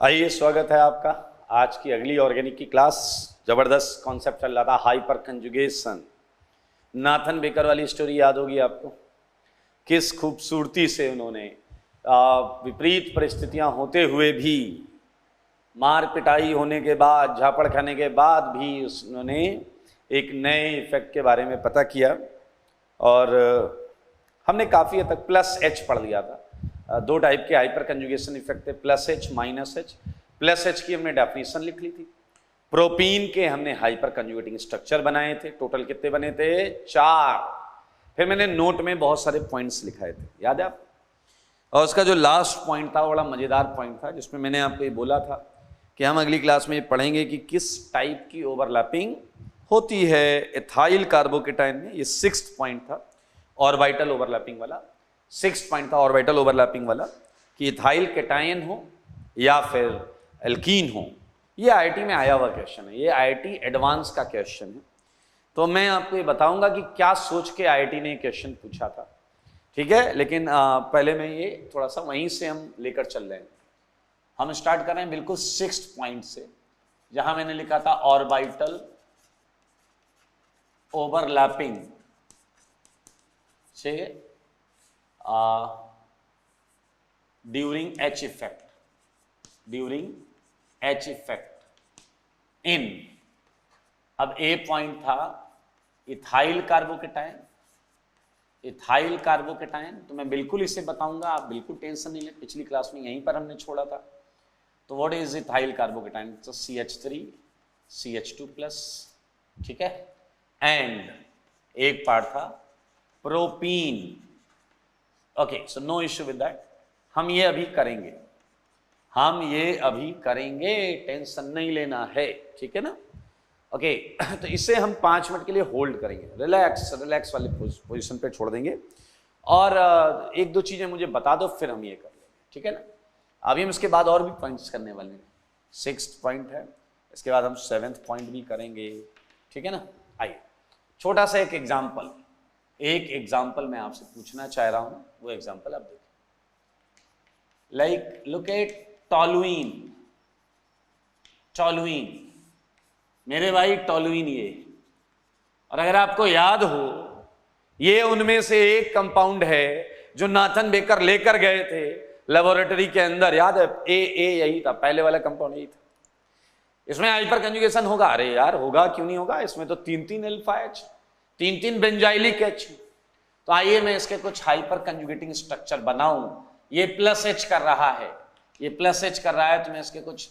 आइए, स्वागत है आपका आज की अगली ऑर्गेनिक की क्लास। जबरदस्त कॉन्सेप्ट चल रहा था हाइपर कंजुगेशन। नाथन बेकर वाली स्टोरी याद होगी आपको, किस खूबसूरती से उन्होंने विपरीत परिस्थितियां होते हुए भी, मार पिटाई होने के बाद, झापड़ खाने के बाद भी उन्होंने एक नए इफेक्ट के बारे में पता किया। और हमने काफ़ी हद तक प्लस एच पढ़ लिया था। दो टाइप के हाइपर कंजुगेशन इफेक्ट थे, plus H minus H. Plus H की हमने डेफिनेशन लिख ली थी। प्रोपीन के हमने हाइपर कंजुगेटिंग स्ट्रक्चर बनाए थे। टोटल कितने बने थे? 4। फिर मैंने नोट में बहुत सारे पॉइंट्स लिखाए थे, याद है आप? और उसका जो लास्ट पॉइंट था वो बड़ा मजेदार पॉइंट था, जिसमें मैंने आपको ये बोला था कि हम अगली क्लास में पढ़ेंगे कि किस टाइप की ओवरलैपिंग होती है एथाइल कार्बोकेटाइन में। ये 6th पॉइंट था, ऑर्बिटल ओवरलैपिंग वाला। 6th पॉइंट था ऑर्बिटल ओवरलैपिंग वाला, कि इथाइल केटायन हो या फिर एल्कीन हो। ये आईआईटी में आया हुआ क्वेश्चन है, ये आईआईटी एडवांस का क्वेश्चन है। तो मैं आपको ये बताऊंगा कि क्या सोच के आईआईटी ने क्वेश्चन पूछा था, ठीक है? लेकिन पहले मैं ये थोड़ा सा वहीं से हम लेकर चल रहे हैं। हम स्टार्ट कर रहे हैं बिल्कुल 6th पॉइंट से, जहां मैंने लिखा था ऑर्बिटल ओवरलैपिंग से during H effect, during H effect in. अब ए पॉइंट था इथाइल कार्बोकेटायन, इथाइल कार्बोकेटायन। तो मैं बिल्कुल इसे बताऊंगा, आप बिल्कुल टेंशन नहीं लें, पिछली क्लास में यहीं पर हमने छोड़ा था। तो व्हाट इज इथाइल कार्बोकेटायन? तो CH3 CH2+, ठीक है। एंड एक पार्ट था propene. Okay, so no issue with that. हम ये अभी करेंगे, हम ये अभी करेंगे, टेंशन नहीं लेना है, ठीक है ना? ओके तो इसे हम 5 मिनट के लिए होल्ड करेंगे, रिलैक्स रिलैक्स वाले पोजीशन पे छोड़ देंगे। और एक दो चीजें मुझे बता दो, फिर हम ये कर लेंगे, ठीक है ना? अभी हम इसके बाद और भी पॉइंट्स करने वाले हैं। 6th पॉइंट है, इसके बाद हम 7th पॉइंट भी करेंगे, ठीक है ना? आइए, छोटा सा एक एग्जाम्पल मैं आपसे पूछना चाह रहा हूं। वो एग्जाम्पल आप देखिए, like look at toluene. Toluene, मेरे भाई टॉलुइन ये। और अगर आपको याद हो, ये उनमें से एक कंपाउंड है जो नाथन बेकर लेकर गए थे लेबोरेटरी के अंदर, याद है? ए यही था, पहले वाला कंपाउंड यही था। इसमें हाइपर कंजुगेशन होगा? अरे यार होगा, क्यों नहीं होगा? इसमें तो 3 अल्फा एच, 3 बेंजाइलिक एच। तो आइए मैं इसके कुछ हाइपर कंजुगेटिंग स्ट्रक्चर बनाऊं। ये प्लस एच कर रहा है, ये प्लस एच कर रहा है, तो मैं इसके कुछ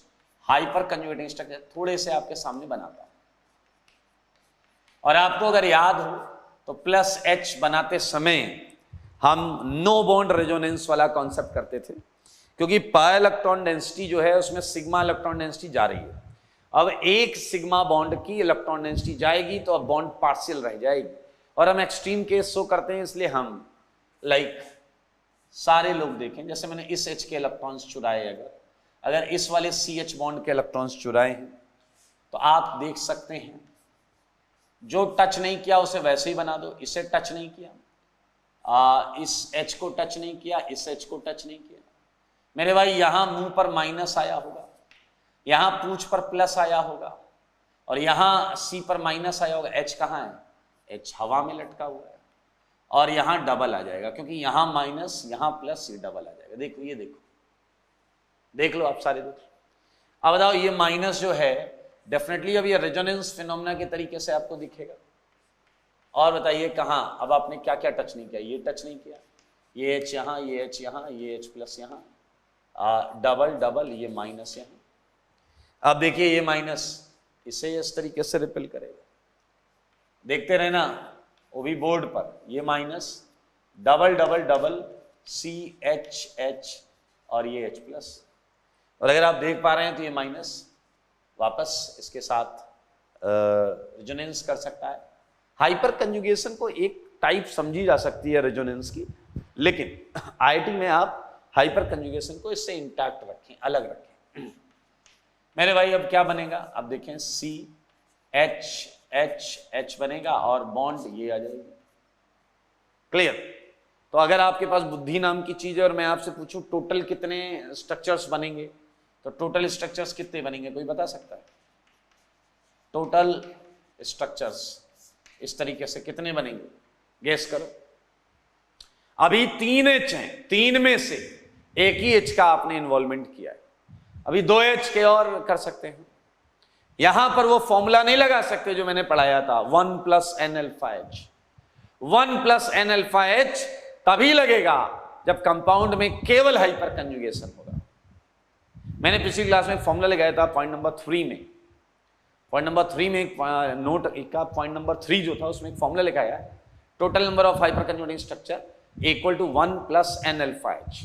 हाइपर कंजुगेटिंग स्ट्रक्चर थोड़े से आपके सामने बनाता हूं। और आपको अगर याद हो तो प्लस एच बनाते समय हम नो बॉन्ड रेजोनेंस वाला कॉन्सेप्ट करते थे, क्योंकि पाई इलेक्ट्रॉन डेंसिटी जो है उसमें सिग्मा इलेक्ट्रॉन डेंसिटी जा रही है। अब एक सिग्मा बॉन्ड की इलेक्ट्रॉन डेंसिटी जाएगी तो अब बॉन्ड पार्शियल रह जाएगी। और हम एक्सट्रीम केस शो करते हैं, इसलिए हम लाइक सारे लोग देखें, जैसे मैंने इस H के इलेक्ट्रॉन्स चुराए, अगर इस वाले CH बॉन्ड के इलेक्ट्रॉन्स चुराए हैं, तो आप देख सकते हैं जो टच नहीं किया उसे वैसे ही बना दो। इसे टच नहीं किया, इस H को टच नहीं किया, इस H को टच नहीं किया। मेरे भाई यहां मुंह पर माइनस आया होगा, यहां पूंछ पर प्लस आया होगा, और यहां C पर माइनस आया होगा। H कहां है? H हवा में लटका हुआ है। और यहां डबल आ जाएगा, क्योंकि यहां माइनस यहां प्लस, ये डबल आ जाएगा। देखो, ये देखो, देख लो आप सारे दोस्त। अब बताओ, ये माइनस जो है डेफिनेटली अब ये रेजोनेंस फिनोमेना के तरीके से आपको दिखेगा। और बताइए कहां? अब आपने क्या क्या टच नहीं किया? ये टच नहीं किया, ये H यहां, ये H यहां, ये H प्लस यहां, डबल डबल, ये माइनस यहां। अब देखिए ये माइनस इसे इस तरीके से रिपेल करेगा, देखते रहना, वो भी बोर्ड पर। ये minus, double double double, CH और ये H प्लस। और अगर आप देख पा रहे हैं तो ये माइनस वापस इसके साथ रेजोनेंस कर सकता है। हाइपर कंजुगेशन को एक टाइप समझी जा सकती है रेजोनेंस की, लेकिन आईआईटी में आप हाइपर कंजुगेशन को इससे इंटैक्ट रखें, अलग रखें। मेरे भाई अब क्या बनेगा? अब देखें, CH बनेगा और बॉन्ड ये आ जाएगी। क्लियर? तो अगर आपके पास बुद्धि नाम की चीज है और मैं आपसे पूछूं टोटल कितने स्ट्रक्चर्स बनेंगे, तो टोटल स्ट्रक्चर्स कितने बनेंगे, कोई बता सकता है? टोटल स्ट्रक्चर्स इस तरीके से कितने बनेंगे, गेस करो। अभी 3 H हैं, 3 में से एक ही H का आपने इन्वॉल्वमेंट किया है, अभी 2 H के और कर सकते हैं। यहां पर वो फॉर्मूला नहीं लगा सकते जो मैंने पढ़ाया था 1 + n-alpha-H। 1 + n-alpha-H तभी लगेगा जब कंपाउंड में केवल हाइपर कंजुगेशन होगा। मैंने पिछली क्लास में फॉर्मूला लगाया था पॉइंट नंबर 3 में। पॉइंट नंबर 3 में एक नोट का पॉइंट नंबर 3 जो था उसमें एक फॉर्मूला लिखाया है, total number of hyper conjugating structure equal to 1 + n-alpha-H।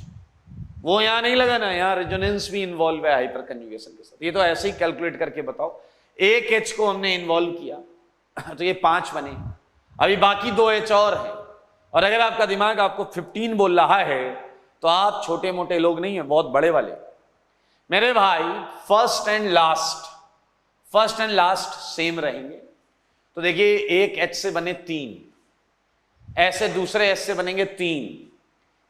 वो यहां नहीं लगाना, यहां रेजोनेंस भी इन्वॉल्व है हाइपर कंजुगेशन के साथ। ये तो ऐसे ही कैलकुलेट करके बताओ, एक H को हमने इन्वॉल्व किया तो ये 5 बने, अभी बाकी 2 H और है। और अगर आपका दिमाग आपको 15 बोल रहा है तो आप छोटे मोटे लोग नहीं है, बहुत बड़े वाले मेरे भाई। फर्स्ट एंड लास्ट सेम रहेंगे। तो देखिए एक H से बने 3, ऐसे दूसरे H से बनेंगे 3,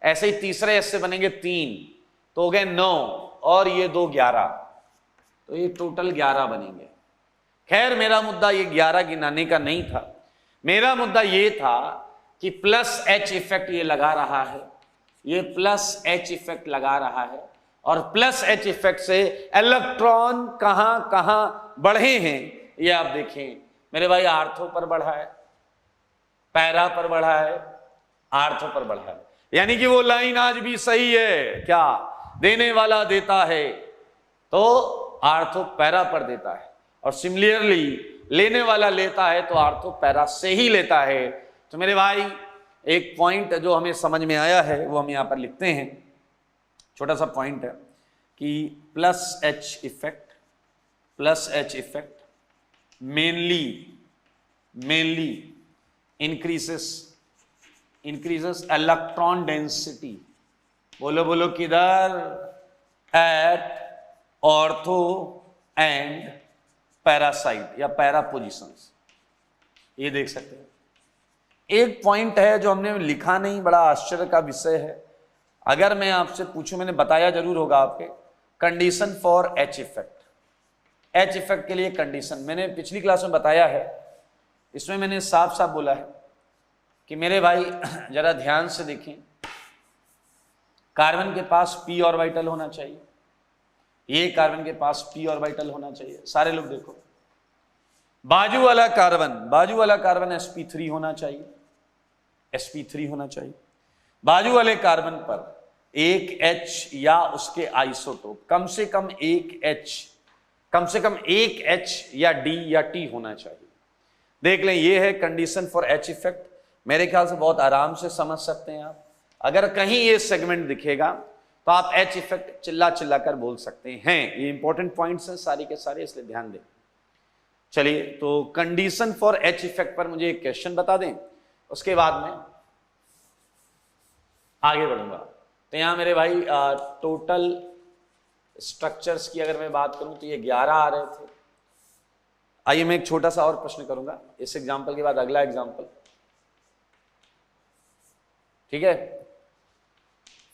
ऐसे ही तीसरे H से बनेंगे 3, तो हो गए 9 और ये 2 11, तो ये टोटल 11 बनेंगे। खैर मेरा मुद्दा ये 11 गिनाने का नहीं था, मेरा मुद्दा ये था कि प्लस H इफेक्ट ये लगा रहा है, ये प्लस H इफेक्ट लगा रहा है, और प्लस H इफेक्ट से इलेक्ट्रॉन कहां कहां बढ़े हैं ये आप देखें मेरे भाई। आर्थो पर बढ़ा है, पैरा पर बढ़ा है, आर्थो पर बढ़ा है, यानी कि वो लाइन आज भी सही है। क्या देने वाला देता है तो आर्थो पैरा पर देता है, और सिमिलरली लेने वाला लेता है तो आर्थो पैरा से ही लेता है। तो मेरे भाई एक पॉइंट जो हमें समझ में आया है वो हम यहां पर लिखते हैं, छोटा सा पॉइंट है कि plus H effect mainly increases electron density. बोलो किधर? एट ऑर्थो एंड पैरासाइट या पैरा पोजिशंस, ये देख सकते हैं। एक पॉइंट है जो हमने लिखा नहीं, बड़ा आश्चर्य का विषय है। अगर मैं आपसे पूछूं, मैंने बताया जरूर होगा आपके, condition for H effect. H effect के लिए कंडीशन मैंने पिछली क्लास में बताया है, इसमें मैंने साफ साफ बोला है कि मेरे भाई जरा ध्यान से देखें, कार्बन के पास p ऑर्बिटल होना चाहिए, ये कार्बन के पास p ऑर्बिटल होना चाहिए। सारे लोग देखो, बाजू वाला कार्बन sp3 होना चाहिए, sp3 होना चाहिए। बाजू वाले कार्बन पर एक H या उसके आइसोटोप, कम से कम एक H या D या T होना चाहिए। देख लें, ये है कंडीशन फॉर H इफेक्ट। मेरे ख्याल से बहुत आराम से समझ सकते हैं आप। अगर कहीं ये सेगमेंट दिखेगा तो आप H इफेक्ट चिल्ला कर बोल सकते हैं। ये इंपॉर्टेंट पॉइंट्स हैं सारे के सारे, इसलिए ध्यान दें। चलिए, तो कंडीशन फॉर H इफेक्ट पर मुझे एक क्वेश्चन बता दें, उसके बाद में आगे बढ़ूंगा। तो यहां मेरे भाई टोटल स्ट्रक्चर्स की अगर मैं बात करूं तो ये 11 आ रहे थे। आइए मैं एक छोटा सा और प्रश्न करूंगा इस एग्जाम्पल के बाद अगला एग्जाम्पल, ठीक है।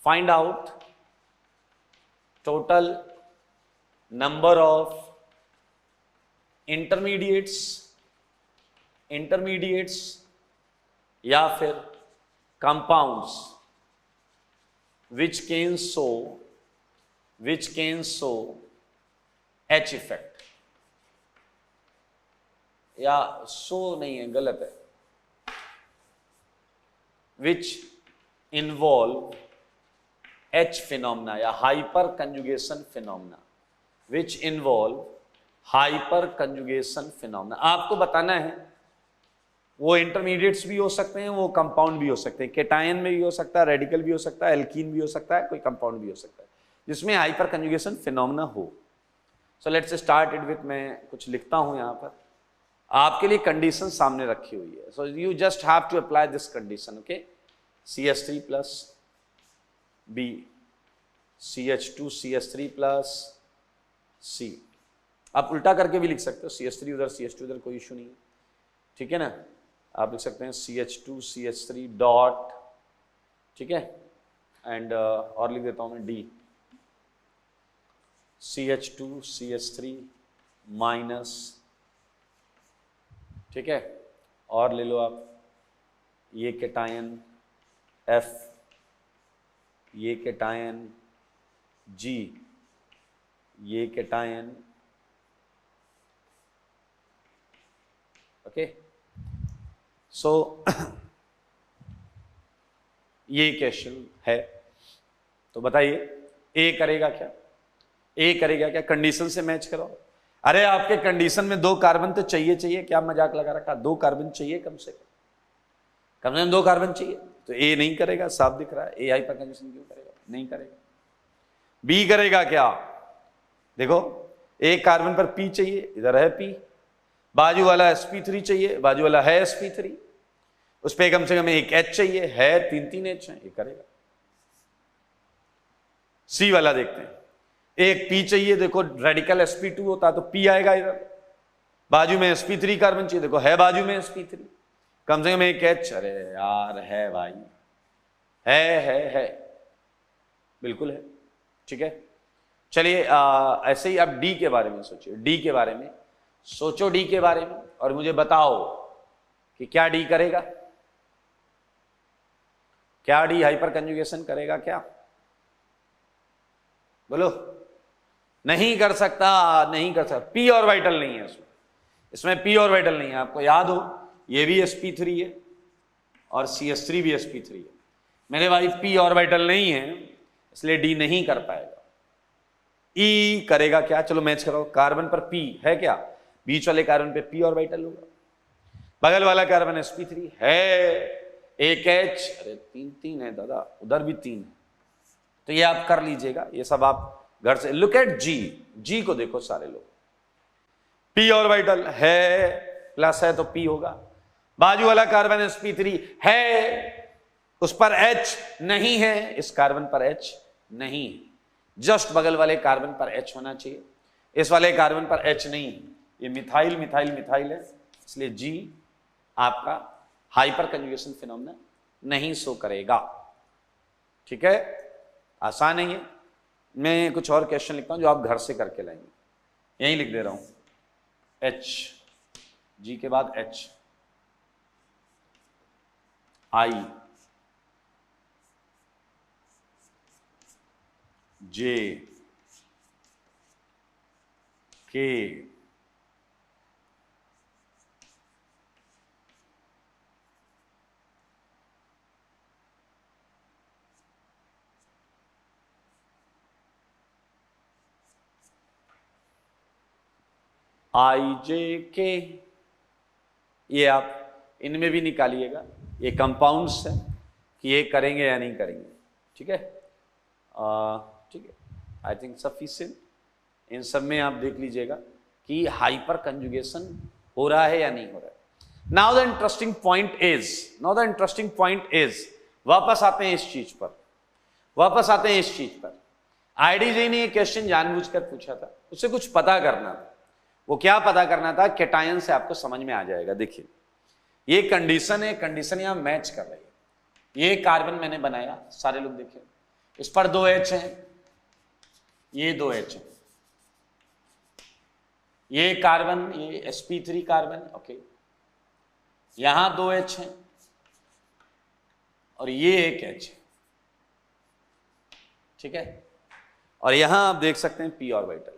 Find out total number of intermediates या फिर compounds which can show H effect, या शो नहीं है, गलत है, which involve H phenomena या hyper conjugation phenomena, which involve hyper conjugation phenomena. आपको बताना है वो इंटरमीडिएट्स भी हो सकते हैं, वो कंपाउंड भी हो सकते हैं, केटायन में भी हो सकता है, रेडिकल भी हो सकता है, एल्कीन भी हो सकता है, कोई कंपाउंड भी हो सकता है जिसमें हाइपर कंजुगेशन फिनोमेना हो। सो लेट्स स्टार्ट इट विथ, मैं कुछ लिखता हूं यहां पर, आपके लिए कंडीशन सामने रखी हुई है। So you just have to apply this condition, okay. CH3 plus B, CH2 CH3 plus C। आप उल्टा करके भी लिख सकते हो, CH3 उधर CH2 उधर, कोई इशू नहीं है, ठीक है ना। आप लिख सकते हैं CH2 CH3 डॉट, ठीक है, एंड और लिख देता हूं मैं D, CH2CH3 माइनस, ठीक है, और ले लो आप ये कैटायन F, ये कैटायन G, ये कैटायन, ओके। सो ये क्वेश्चन है, तो बताइए ए करेगा क्या? ए करेगा क्या? कंडीशन से मैच करो। अरे आपके कंडीशन में 2 कार्बन तो चाहिए, क्या मजाक लगा रखा, 2 कार्बन चाहिए कम से कम 2 कार्बन चाहिए, तो ए नहीं करेगा, साफ दिख रहा है। ए हाइपर कंजूगेशन क्यों करेगा? नहीं करेगा। बी करेगा क्या? देखो एक कार्बन पर पी चाहिए, इधर है पी, बाजू वाला sp3 चाहिए, बाजू वाला है sp3, उस पे कम से कम एक H चाहिए, है 3 H है, ये करेगा। सी वाला देखते हैं, एक P चाहिए, देखो रेडिकल sp2 होता तो P आएगा इधर, बाजू में sp3 कार्बन चाहिए, देखो है बाजू में sp3, कम से कम एक H, अरे यार है भाई, है बिल्कुल है, ठीक है। चलिए ऐसे ही आप डी के बारे में सोचिए, डी के बारे में सोचो, डी के बारे में, और मुझे बताओ कि क्या डी करेगा, क्या डी हाइपर कंजुगेशन करेगा क्या? बोलो। नहीं कर सकता, नहीं कर सकता, पी ऑर्बिटल नहीं है इसमें पी ऑर्बिटल नहीं है। आपको याद हो ये भी sp3 है और CH3 भी sp3 है। मेरे भाई पी ऑर्बिटल नहीं है, इसलिए डी नहीं कर पाएगा। ई करेगा क्या? चलो मैच करो, कार्बन पर पी है क्या? बीच वाले कार्बन पे पी ऑर्बिटल होगा, बगल वाला कार्बन sp3 है, एक H, अरे 3 है दादा, उधर भी 3 है, तो ये आप कर लीजिएगा, ये सब आप घर से। लुक एट जी को देखो सारे लोग, पी ऑर्बिटल है, प्लस है तो पी होगा, बाजू वाला कार्बन sp3 है, उस पर H नहीं है, इस कार्बन पर H नहीं है, जस्ट बगल वाले कार्बन पर H होना चाहिए, इस वाले कार्बन पर H नहीं है, ये मिथाइल मिथाइल मिथाइल है, इसलिए G आपका हाइपर कंजुगेशन फिनोमेना नहीं शो करेगा, ठीक है। आसान है ये। मैं कुछ और क्वेश्चन लिखता हूं जो आप घर से करके लाएंगे, यही लिख दे रहा हूं, H, G के बाद H, I, J, K, IJK, ये आप इनमें भी निकालिएगा, ये कंपाउंड्स है कि ये करेंगे या नहीं करेंगे, ठीक है। ठीक है, आई थिंक सफिशिएंट। इन सब में आप देख लीजिएगा कि हाइपर कंजुगेशन हो रहा है या नहीं हो रहा है। Now the interesting point is, वापस आते हैं इस चीज पर, आईडीजे ने ये क्वेश्चन जानबूझकर पूछा था, उससे कुछ पता करना था। वो क्या पता करना था? कैटायन से आपको समझ में आ जाएगा। देखिए ये कंडीशन है, कंडीशन यहां मैच कर रही है। ये कार्बन मैंने बनाया, सारे लोग देखिए, इस पर 2 H हैं, ये 2 H है, ये कार्बन, ये sp3 कार्बन, ओके, यहां 2 H हैं और ये एक H है, ठीक है, और यहां आप देख सकते हैं p ऑर्बिटल है।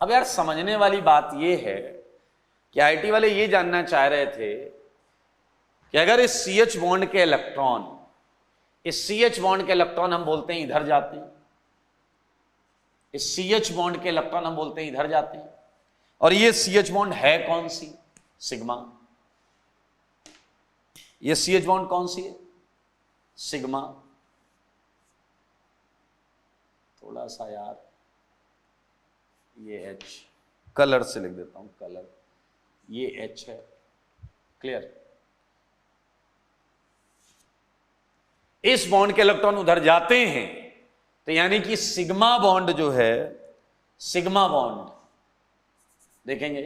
अब यार समझने वाली बात ये है कि आईटी वाले ये जानना चाह रहे थे कि अगर इस CH बॉन्ड के इलेक्ट्रॉन, इस CH बॉन्ड के इलेक्ट्रॉन हम बोलते हैं इधर जाते हैं, इस CH बॉन्ड के इलेक्ट्रॉन हम बोलते हैं इधर जाते हैं, और ये CH बॉन्ड है कौन सी? सिग्मा। ये CH बॉन्ड कौन सी है? सिग्मा। थोड़ा सा यार ये H कलर से लिख देता हूं, कलर, ये H है, क्लियर। इस बॉन्ड के इलेक्ट्रॉन उधर जाते हैं तो यानी कि सिग्मा बॉन्ड जो है, सिग्मा बॉन्ड देखेंगे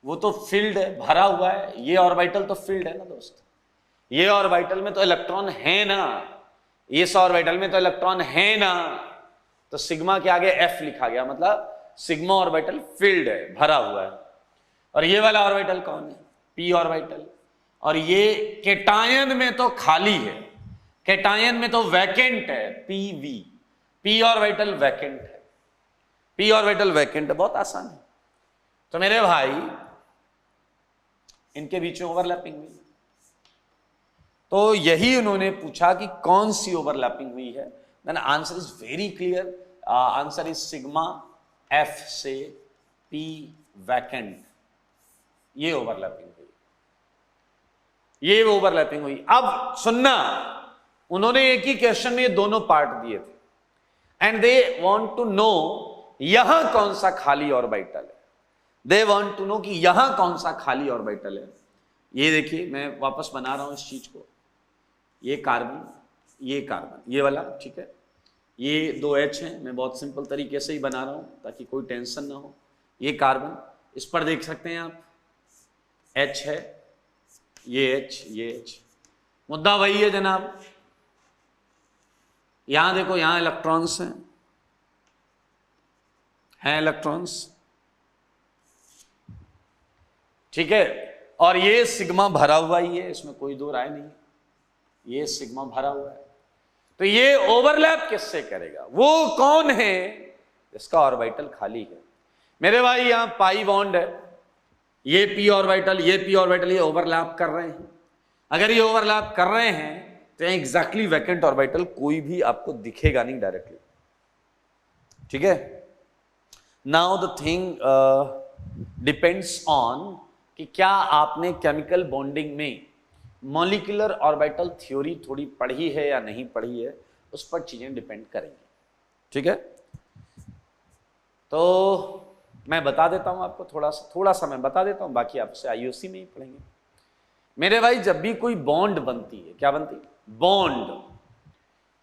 वो तो फील्ड है, भरा हुआ है, ये ऑर्बिटल तो फील्ड है ना दोस्त, ये ऑर्बिटल में तो इलेक्ट्रॉन है ना, इस ऑर्बिटल में तो इलेक्ट्रॉन है ना, तो सिग्मा के आगे F लिखा गया, मतलब सिग्मा ऑर्बिटल फिल्ड है, भरा हुआ है। और ये वाला ऑर्बिटल कौन है? p orbital. और ये केटायन में तो खाली है, केटायन में तो वैकेंट है, pv। p ऑर्बिटल वैकेंट है, p ऑर्बिटल वैकेंट है, बहुत आसान है। तो मेरे भाई इनके बीच में ओवरलैपिंग हुई, तो यही उन्होंने पूछा कि कौन सी ओवरलैपिंग हुई है। Then answer is very clear, answer is sigma F से p वैकेंट, ये ओवरलैपिंग हुई, ये ओवरलैपिंग हुई। अब सुनना, उन्होंने एक ही क्वेश्चन में ये दोनों पार्ट दिए थे and they want to know यहां कौन सा खाली ऑर्बिटल है, दे वांट टू नो कि यहां कौन सा खाली ऑर्बिटल है। ये देखिए मैं वापस बना रहा हूं इस चीज को, ये कार्बन, ये कार्बन, ये वाला, ठीक है, ये दो H हैं, मैं बहुत सिंपल तरीके से ही बना रहा हूं ताकि कोई टेंशन ना हो। ये कार्बन, इस पर देख सकते हैं आप H है, ये H, ये H, मुद्दा वही है जनाब। यहां देखो, यहां इलेक्ट्रॉन्स हैं इलेक्ट्रॉन्स, ठीक है, और ये सिग्मा भरा हुआ ही है, इसमें कोई दो राय नहीं, ये सिग्मा भरा हुआ है। तो ये ओवरलैप किससे करेगा? वो कौन है इसका ऑर्बिटल खाली है? मेरे भाई यहां पाई बॉन्ड है, ये p ऑर्बिटल, ये p ऑर्बिटल, ये ओवरलैप कर रहे हैं। अगर ये ओवरलैप कर रहे हैं तो एग्जैक्टली वैकेंट ऑर्बिटल कोई भी आपको दिखेगा नहीं डायरेक्टली, ठीक है। Now the thing depends on कि क्या आपने केमिकल बॉन्डिंग में मॉलिक्यूलर ऑर्बिटल थ्योरी थोड़ी पढ़ी है या नहीं पढ़ी है, उस पर चीजें डिपेंड करेंगी, ठीक है। तो मैं बता देता हूं आपको, थोड़ा सा मैं बता देता हूं, बाकी आपसे आईयूसी में ही पढ़ेंगे। मेरे भाई जब भी कोई बॉन्ड बनती है, क्या बनती है? बॉन्ड,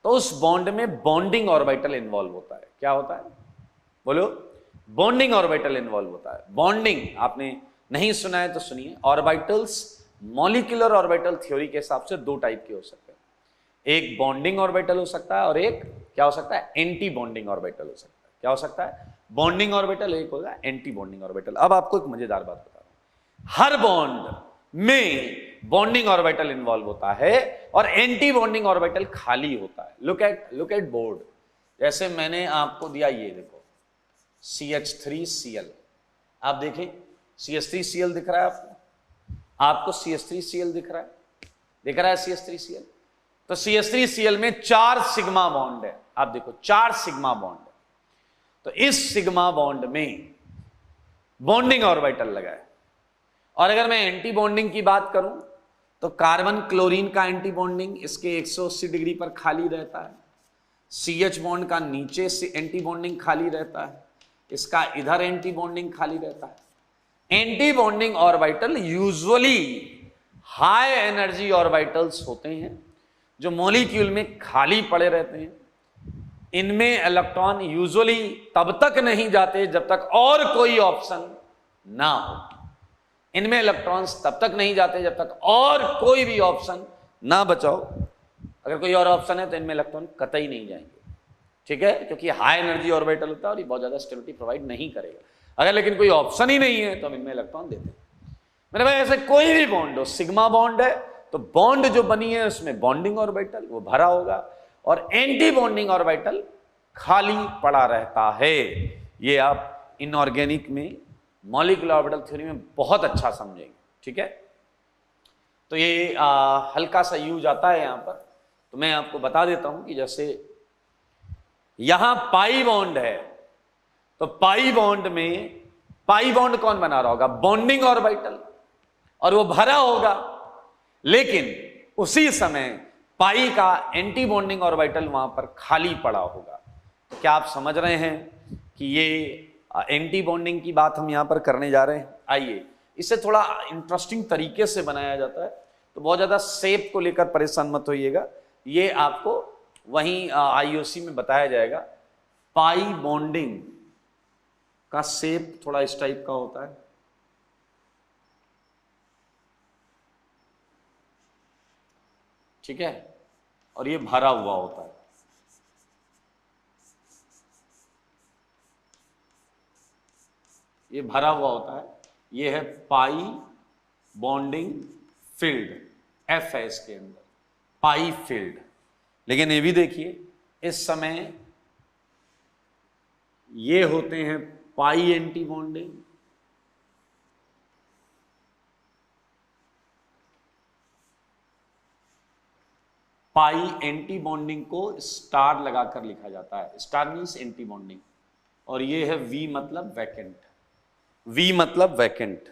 तो उस बॉन्ड में बॉन्डिंग ऑर्बिटल इन्वॉल्व होता है। क्या होता है? बोलो। बॉन्डिंग ऑर्बिटल इन्वॉल्व होता है। बॉन्डिंग आपने नहीं सुना है तो सुनिए। ऑर्बिटल्स मॉलिक्यूलर ऑर्बिटल थ्योरी के हिसाब से दो टाइप के हो सकते हैं, एक बॉन्डिंग ऑर्बिटल हो सकता है और एक क्या हो सकता है? एंटी बॉन्डिंग ऑर्बिटल हो सकता है। क्या हो सकता है? बॉन्डिंग ऑर्बिटल, एक होगा एंटी बॉन्डिंग ऑर्बिटल। अब आपको एक मजेदार बात बता रहा हूं, हर बॉन्ड में बॉन्डिंग ऑर्बिटल इन्वॉल्व होता है और एंटी बॉन्डिंग ऑर्बिटल खाली होता है। लुक एट बोर्ड, जैसे मैंने आपको दिया, ये देखो CH3Cl, आप देखें CH3Cl दिख रहा है आपको? आपको CH3Cl दिख रहा है? दिख रहा है CH3Cl? तो CH3Cl में 4 सिग्मा बॉन्ड है, आप देखो 4 सिग्मा बॉन्ड है। तो इस सिग्मा बॉन्ड में बॉन्डिंग ऑर्बिटल लगा है। और अगर मैं एंटी बॉन्डिंग की बात करूं तो कार्बन क्लोरीन का एंटी बॉन्डिंग इसके 180 डिग्री पर खाली रहता है, CH बॉन्ड का नीचे से एंटी बॉन्डिंग खाली रहता है, इसका इधर एंटी बॉन्डिंग खाली रहता है। Anti bonding orbital usually high energy orbitals होते हैं जो मॉलिक्यूल में खाली पड़े रहते हैं। इनमें इलेक्ट्रॉन यूजुअली तब तक नहीं जाते जब तक और कोई ऑप्शन ना हो। इनमें इलेक्ट्रॉन्स तब तक नहीं जाते जब तक और कोई भी ऑप्शन ना बचाओ। अगर कोई और ऑप्शन है तो इनमें इलेक्ट्रॉन कतई नहीं जाएंगे, ठीक है, क्योंकि हाई एनर्जी ऑर्बिटल होता है और ये बहुत ज्यादा स्टेबिलिटी प्रोवाइड नहीं करेगा। अगर लेकिन कोई ऑप्शन ही नहीं है तो हम इनमें इलेक्ट्रॉन देते हैं। मेरे भाई ऐसे कोई भी बॉन्ड हो, सिग्मा बॉन्ड है तो बॉन्ड जो बनी है उसमें बॉन्डिंग ऑर्बिटल वो भरा होगा और एंटी बॉन्डिंग ऑर्बिटल खाली पड़ा रहता है। ये आप इनऑर्गेनिक में मॉलिक्यूलर ऑर्बिटल थ्योरी में बहुत अच्छा समझेंगे, ठीक है। तो ये हल्का सा यूज आता है यहां पर, तो मैं आपको बता देता हूं कि जैसे यहां पाई बॉन्ड है तो पाई बॉन्ड में पाई बॉन्ड कौन बना रहा होगा? बॉन्डिंग ऑर्बिटल, और वो भरा होगा, लेकिन उसी समय पाई का एंटी बॉन्डिंग ऑर्बिटल वहां पर खाली पड़ा होगा। तो क्या आप समझ रहे हैं कि ये एंटी बॉन्डिंग की बात हम यहां पर करने जा रहे हैं? आइए, इसे थोड़ा इंटरेस्टिंग तरीके से बनाया जाता है, तो बहुत ज्यादा शेप को लेकर परेशान मत होइएगा, ये आपको वहीं आईओसी में बताया जाएगा। पाई बॉन्डिंग का शेप थोड़ा इस टाइप का होता है, ठीक है, और ये भरा हुआ होता है। ये भरा हुआ होता है, ये है पाई बॉन्डिंग फील्ड, एफ है इसके अंदर, पाई फील्ड। लेकिन ये भी देखिए, इस समय ये होते हैं पाई एंटी बॉन्डिंग, पाई एंटी बॉन्डिंग को स्टार लगाकर लिखा जाता है, स्टार मीन्स एंटी बॉन्डिंग, और ये है वी मतलब वैकेंट, वी मतलब वैकेंट।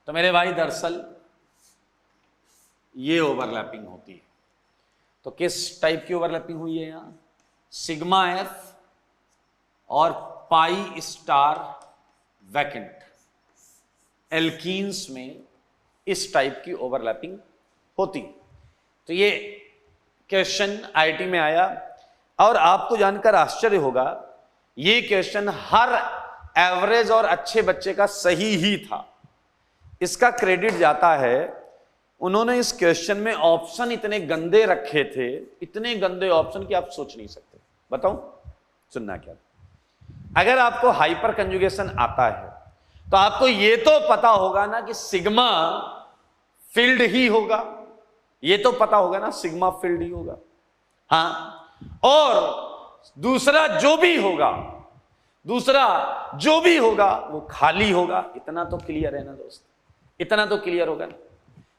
तो मेरे भाई दरअसल ये ओवरलैपिंग होती है। तो किस टाइप की ओवरलैपिंग हुई है यहां? सिग्मा एफ और पाई स्टार वैकेंट, एल्कीन्स में इस टाइप की ओवरलैपिंग होती। तो ये क्वेश्चन आईआईटी में आया, और आपको जानकर आश्चर्य होगा, ये क्वेश्चन हर एवरेज और अच्छे बच्चे का सही ही था। इसका क्रेडिट जाता है, उन्होंने इस क्वेश्चन में ऑप्शन इतने गंदे रखे थे, इतने गंदे ऑप्शन कि आप सोच नहीं सकते। बताऊं, सुनना क्या? अगर आपको हाइपर कंजुगेशन आता है तो आपको यह तो पता होगा ना कि सिग्मा फील्ड ही होगा, ये तो पता होगा ना, सिग्मा फील्ड ही होगा। हाँ, और दूसरा जो भी होगा, दूसरा जो भी होगा वो खाली होगा। इतना तो क्लियर है ना दोस्त, इतना तो क्लियर होगा ना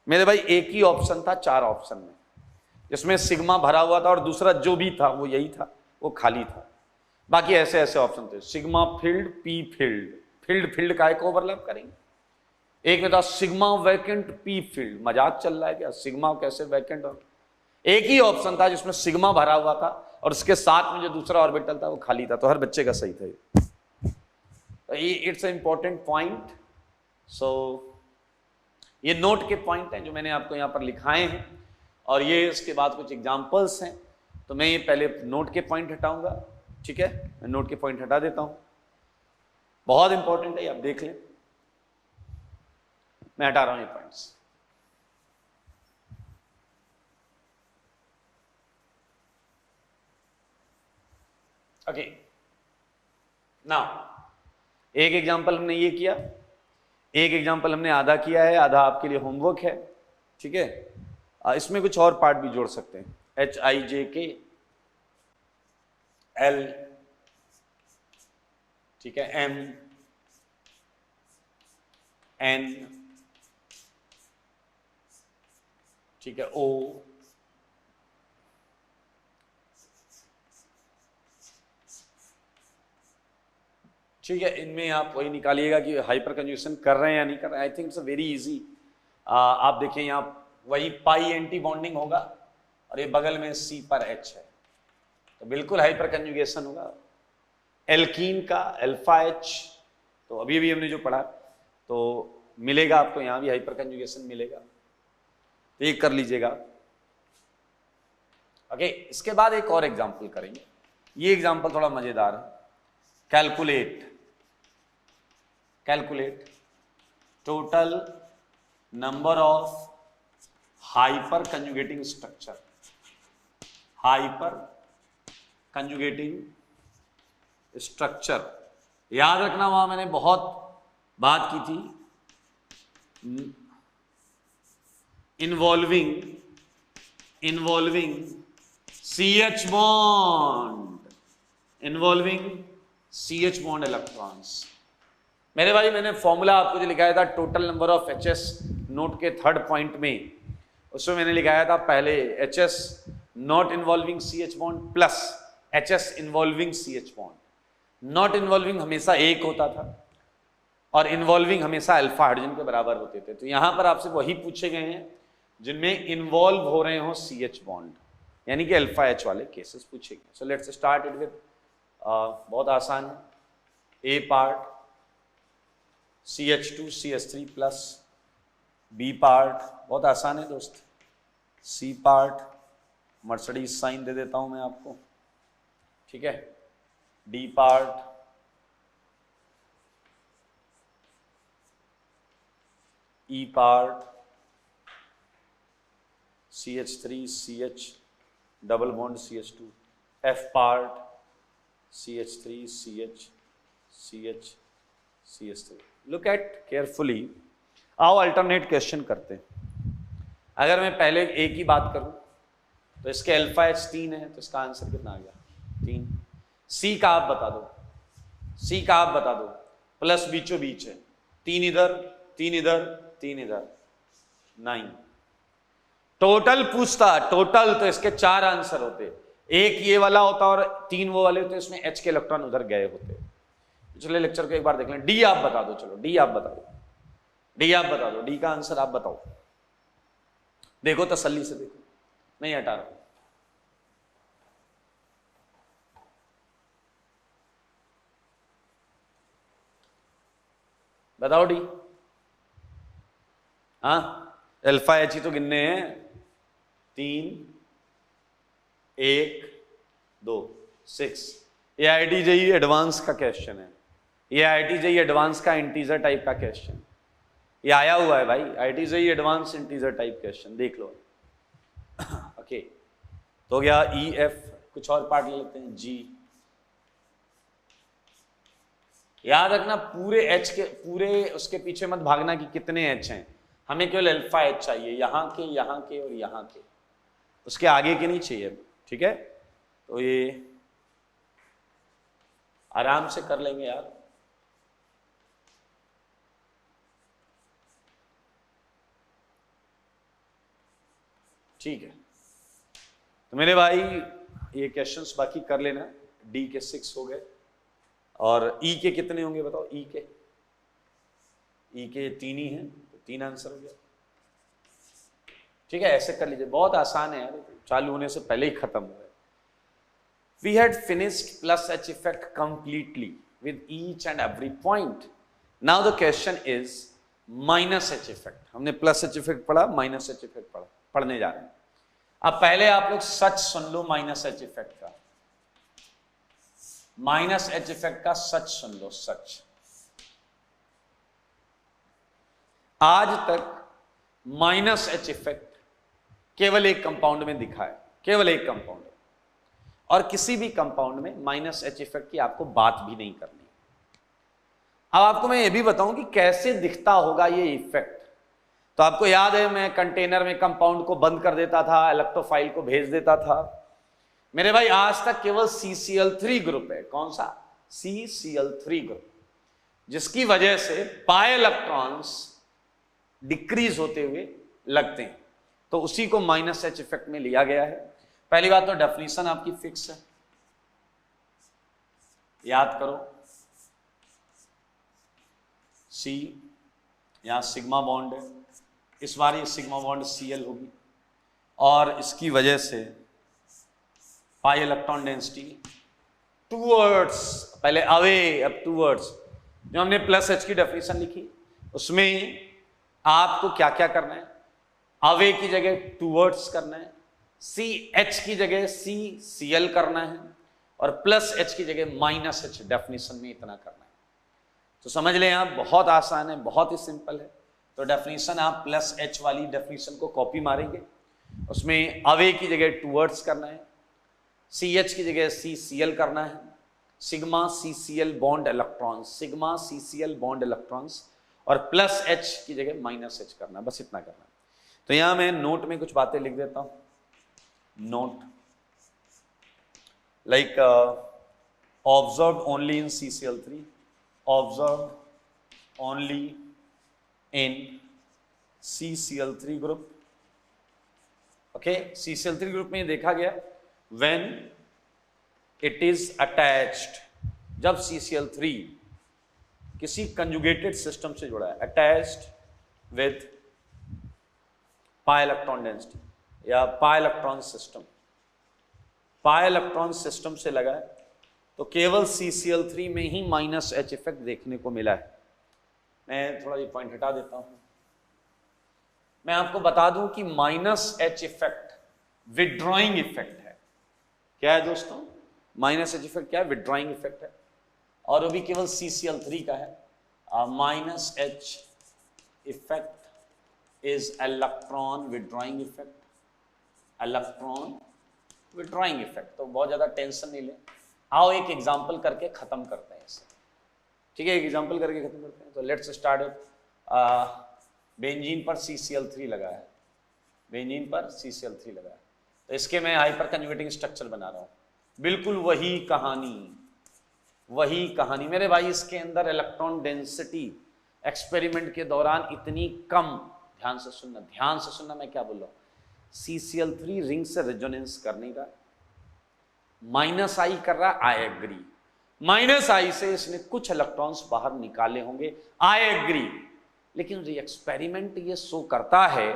मेरे भाई। एक ही ऑप्शन था 4 ऑप्शन में, जिसमें सिग्मा भरा हुआ था और दूसरा जो भी था वो यही था, वो खाली था। बाकी ऐसे ऐसे ऑप्शन थे, sigma field, P field, field field का एक ओवरलैप करेंगे। एक में था सिग्मा वैकेंट पी फील्ड, मजाक चल रहा है क्या? सिग्मा कैसे वैकेंट? और एक ही ऑप्शन था जिसमें सिग्मा भरा हुआ था और उसके साथ में जो दूसरा ऑर्बिटल था वो खाली था। तो हर बच्चे का सही था ये। It's a important point. So ये नोट के पॉइंट हैं जो मैंने आपको यहां पर लिखाए हैं, और ये इसके बाद कुछ एग्जांपल्स हैं। तो मैं ये पहले नोट के पॉइंट हटाऊंगा, ठीक है? मैं नोट के पॉइंट हटा देता हूं, बहुत इंपॉर्टेंट है, आप देख लें। मैं हटा रहा हूं ये पॉइंट्स। ओके, नाउ एक एग्जांपल हमने ये किया, एक एग्जांपल हमने आधा किया है, आधा आपके लिए होमवर्क है, ठीक है? इसमें कुछ और पार्ट भी जोड़ सकते हैं, HIJK L, ठीक है, M N, ठीक है, O, ठीक है। इनमें आप वही निकालिएगा कि हाइपर कंजुगेशन कर रहे हैं या नहीं कर रहे हैं। I think it's very easy. आप देखिए यहाँ वही पाई एंटी बॉन्डिंग होगा और ये बगल में C पर H है, तो बिल्कुल हाइपर कंजुगेशन होगा। एल्कीन का अल्फा H, तो अभी अभी हमने जो पढ़ा तो मिलेगा आपको, यहाँ भी हाइपर कंजुगेशन मिलेगा, तो ये कर लीजिएगा। ओके, इसके बाद एक और एग्जाम्पल करेंगे। ये एग्जाम्पल थोड़ा मजेदार है। Calculate total number of hyper conjugating structure, hyper conjugating structure. याद रखना, वहां मैंने बहुत बात की थी, involving CH bond, involving CH bond electrons. मेरे भाई मैंने फॉर्मूला आपको जो लिखाया था total number of HS, note के 3rd पॉइंट में, उसमें मैंने लिखाया था पहले HS not involving CH bond plus HS involving CH bond. Not involving हमेशा 1 होता था और इन्वॉल्विंग हमेशा अल्फा हाइड्रोजन के बराबर होते थे। तो यहां पर आपसे वही पूछे गए हैं जिनमें इन्वॉल्व हो रहे हो CH बॉन्ड, यानी कि अल्फा H वाले केसेस पूछे गए। So let's start it with, बहुत आसान है। A part CH2 CH3 plus, B part बहुत आसान है दोस्त, सी पार्ट मर्सिडीज साइन दे देता हूं मैं आपको, ठीक है, D part E part, CH3 CH double bond CH2, F part CH3 CH CH CH3। Look at carefully. आओ अल्टरनेट क्वेश्चन करते हैं। अगर मैं पहले A की बात करूं तो इसके अल्फा H 3 है, तो इसका आंसर कितना आ गया 3। C का आप बता दो, C का आप बता दो, प्लस बीचों बीच है, 3 इधर 3 इधर 3 इधर 9। टोटल पूछता, टोटल तो इसके 4 आंसर होते, एक ये वाला होता और 3 वो वाले होते, इसमें H के इलेक्ट्रॉन उधर गए होते। पिछले लेक्चर को एक बार देख लें। D आप बता दो, चलो D आप बता दो, D आप बता दो, D का आंसर आप बताओ। देखो तसल्ली से देखो, नहीं हटा रहा। बताओ डी। हाँ, अल्फा एच ही तो गिनने हैं, 3 1 2 6। ये IIT JEE एडवांस का क्वेश्चन है, ये IIT JEE एडवांस का इंटीजर टाइप का क्वेश्चन, ये आया हुआ है भाई, IIT JEE advance integer type question, देख लो। ओके, तो हो गया E F। कुछ और पार्ट ले लेते हैं, G। याद रखना पूरे H के, पूरे उसके पीछे मत भागना कि कितने H हैं, हमें केवल अल्फा H चाहिए, यहाँ के और यहाँ के, उसके आगे के नहीं चाहिए, ठीक है। तो ये आराम से कर लेंगे यार। ठीक है, तो मेरे भाई ये क्वेश्चंस बाकी कर लेना। D के 6 हो गए, और E के कितने होंगे बताओ। E के 3 ही हैं, तो 3 आंसर हो गया। ठीक है, ऐसे कर लीजिए, बहुत आसान है यार, चालू होने से पहले ही खत्म हो गया। We had finished plus H effect completely with each and every point. Now the question is minus H effect. हमने प्लस H इफेक्ट पढ़ा, माइनस H इफेक्ट पढ़ा, पढ़ने जा रहे हैं। अब पहले आप लोग सच सुन लो माइनस H इफेक्ट का, माइनस H इफेक्ट का सच सुन लो, सच। आज तक माइनस H इफेक्ट केवल एक कंपाउंड में दिखा है, केवल एक कंपाउंड, और किसी भी कंपाउंड में माइनस H इफेक्ट की आपको बात भी नहीं करनी। अब आपको मैं ये भी बताऊं कि कैसे दिखता होगा ये इफेक्ट। तो आपको याद है मैं कंटेनर में कंपाउंड को बंद कर देता था, इलेक्ट्रोफाइल को भेज देता था। मेरे भाई आज तक केवल CCl3 ग्रुप है, कौन सा, CCl3 ग्रुप, जिसकी वजह से पाई इलेक्ट्रॉन्स डिक्रीज होते हुए लगते हैं, तो उसी को माइनस H इफेक्ट में लिया गया है। पहली बात तो डेफिनेशन आपकी फिक्स है, याद करो, C यहां सिग्मा बॉन्ड है, इस बार ये सिग्मा बॉन्ड Cl होगी, और इसकी वजह से पाई इलेक्ट्रॉन डेंसिटी टूवर्ड्स, पहले अवे अब टूवर्ड्स। जो हमने प्लस H की डेफिनेशन लिखी उसमें आपको क्या क्या करना है, अवे की जगह टूवर्ड्स करना है, CH की जगह CCl करना है, और प्लस H की जगह माइनस H, डेफिनेशन में इतना करना है। तो समझ लें आप, बहुत आसान है, बहुत ही सिंपल है। तो डेफिनेशन आप प्लस H वाली डेफिनेशन को कॉपी मारेंगे, उसमें अवे की जगह टूवर्ड्स करना है, CH की जगह CCl करना है, sigma CCl bond electrons, sigma CCl bond electrons, और प्लस H की जगह माइनस H करना, बस इतना करना है। तो यहां मैं नोट में कुछ बातें लिख देता हूं, note like observe only in CCl3, observe only in CCl3 group. Okay, CCl3 group में देखा गया when it is attached, जब CCl3 किसी कंजुगेटेड सिस्टम से जुड़ा है, attached with pi electron density या pi electron system, pi electron system से लगा है, तो केवल CCl3 में ही माइनस H इफेक्ट देखने को मिला है। मैं थोड़ा ये पॉइंट हटा देता हूं। मैं आपको बता दूं कि minus H effect withdrawing effect है। क्या है दोस्तों, माइनस H इफेक्ट क्या है, विड्रॉइंग इफेक्ट है, और वो भी केवल CCl3 का है। Minus H effect is electron withdrawing effect, electron withdrawing effect. तो बहुत ज्यादा टेंशन नहीं ले, आओ एक एग्जांपल करके खत्म करते हैं इसे, ठीक है? एक एग्जांपल करके खत्म करते हैं। तो लेट्स स्टार्ट विथ बेंजीन पर CCl3 लगा है, बेंजीन पर CCl3 लगा है, तो इसके मैं हाइपर कंजुगेटिंग स्ट्रक्चर बना रहा हूं, बिल्कुल वही कहानी मेरे भाई। इसके अंदर इलेक्ट्रॉन डेंसिटी एक्सपेरिमेंट के दौरान इतनी कम, ध्यान से सुनना मैं क्या बोल रहा हूं। CCl3 रिंग से रेजोनेंस करने का, -I कर रहा, आई एग्री, -I से इसने कुछ इलेक्ट्रॉन्स बाहर निकाले होंगे, आई एग्री, लेकिन एक्सपेरिमेंट ये शो करता है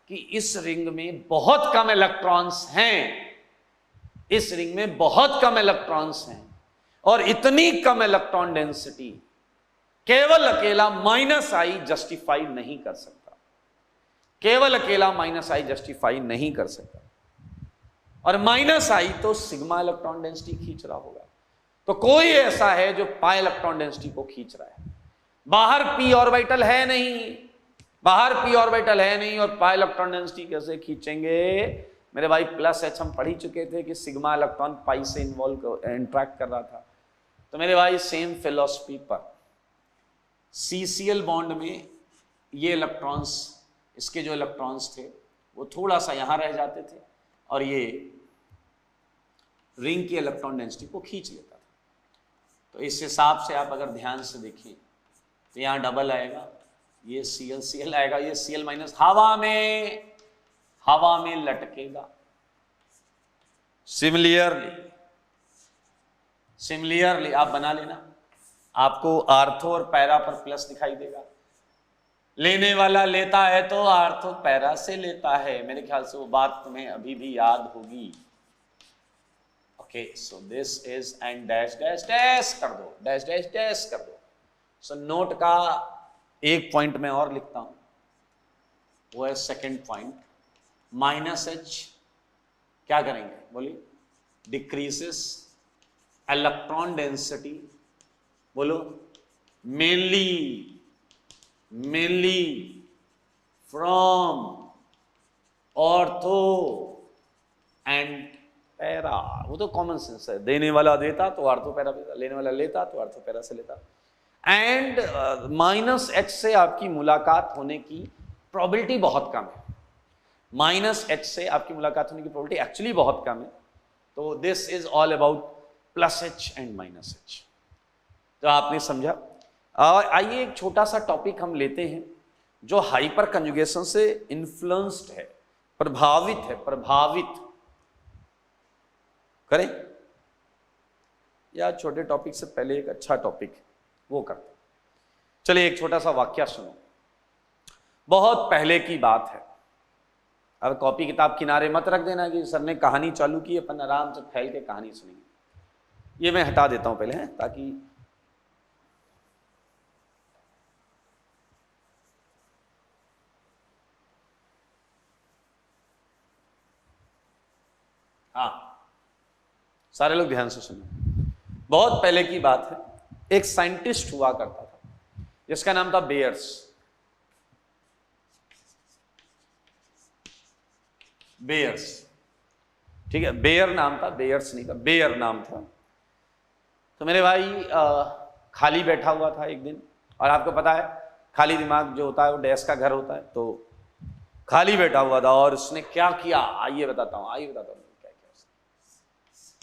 कि इस रिंग में बहुत कम इलेक्ट्रॉन्स हैं, इस रिंग में बहुत कम इलेक्ट्रॉन्स हैं, और इतनी कम इलेक्ट्रॉन डेंसिटी केवल अकेला -I जस्टिफाई नहीं कर सकता, केवल अकेला -I जस्टिफाई नहीं कर सकता। और -I तो सिग्मा इलेक्ट्रॉन डेंसिटी खींच रहा होगा, तो कोई ऐसा है जो पाई इलेक्ट्रॉन डेंसिटी को खींच रहा है। बाहर p ऑर्बिटल है नहीं, बाहर p ऑर्बिटल है नहीं, और पाई इलेक्ट्रॉन डेंसिटी कैसे खींचेंगे मेरे भाई? +H हम पढ़ ही चुके थे कि सिग्मा इलेक्ट्रॉन पाई से इंट्रैक्ट कर रहा था। तो मेरे भाई सेम फिलॉसफी पर CCl बॉन्ड में ये इलेक्ट्रॉन्स, इसके जो इलेक्ट्रॉन्स थे वो थोड़ा सा यहां रह जाते थे, और ये रिंग की इलेक्ट्रॉन डेंसिटी को खींच लेता था। तो इस हिसाब से आप अगर ध्यान से देखें तो यहां डबल आएगा, ये Cl आएगा, ये Cl- हवा में लटकेगा। सिमिलियरली आप बना लेना, आपको आर्थो और पैरा पर प्लस दिखाई देगा। लेने वाला लेता है तो आर्थो पैरा से लेता है, मेरे ख्याल से वो बात तुम्हें अभी भी याद होगी। Okay, so this is and dash dash dash कर दो, डैश डैश डैश कर दो। सो नोट का एक पॉइंट में और लिखता हूं, वो है सेकंड पॉइंट, -H क्या करेंगे बोलिए? डिक्रीजेस इलेक्ट्रॉन डेंसिटी, बोलो, mainly from ortho and para. वो तो कॉमन सेंस है, देने वाला देता तो आर्थो पैरा देता, लेने वाला लेता तो आर्थो पैरा से लेता। एंड -H से आपकी मुलाकात होने की प्रोबेबिलिटी बहुत कम है, -H से आपकी मुलाकात होने की प्रोबेबिलिटी एक्चुअली बहुत कम है। तो this is all about +H and -H। तो आपने समझा। और आइए एक छोटा सा टॉपिक हम लेते हैं जो हाइपर कंजुगेशन से इन्फ्लुएंस्ड है, प्रभावित करें, या छोटे टॉपिक से पहले एक अच्छा टॉपिक वो करते। चलिए एक छोटा सा वाक्य सुनो, बहुत पहले की बात है। अब कॉपी किताब किनारे मत रख देना कि सर ने कहानी चालू की, अपन आराम से फैल के कहानी सुनेंगे। ये मैं हटा देता हूं पहले, है ताकि सारे लोग ध्यान से सुनो। बहुत पहले की बात है, एक साइंटिस्ट हुआ करता था जिसका नाम था बेयर्स, ठीक है? बेयर नाम था, बेयर्स नहीं था, बेयर नाम था। तो मेरे भाई खाली बैठा हुआ था एक दिन, और आपको पता है खाली दिमाग जो होता है वो डैश का घर होता है। तो खाली बैठा हुआ था और उसने क्या किया, आइए बताता हूं क्या किया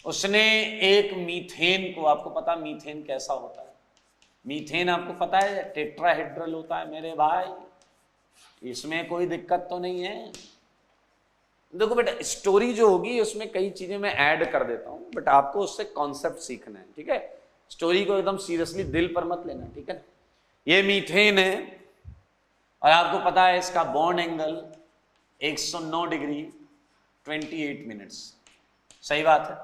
उसने एक मीथेन को, आपको पता मीथेन कैसा होता है? मीथेन आपको पता है टेट्राहेड्रल होता है मेरे भाई, इसमें कोई दिक्कत तो नहीं है। देखो बेटा, स्टोरी जो होगी उसमें कई चीजें मैं ऐड कर देता हूं, बट आपको उससे कॉन्सेप्ट सीखना है, ठीक है? स्टोरी को एकदम सीरियसली दिल पर मत लेना, ठीक है? ये मीथेन है और आपको पता है इसका बॉन्ड एंगल 109 डिग्री 28 मिनट्स, सही बात है।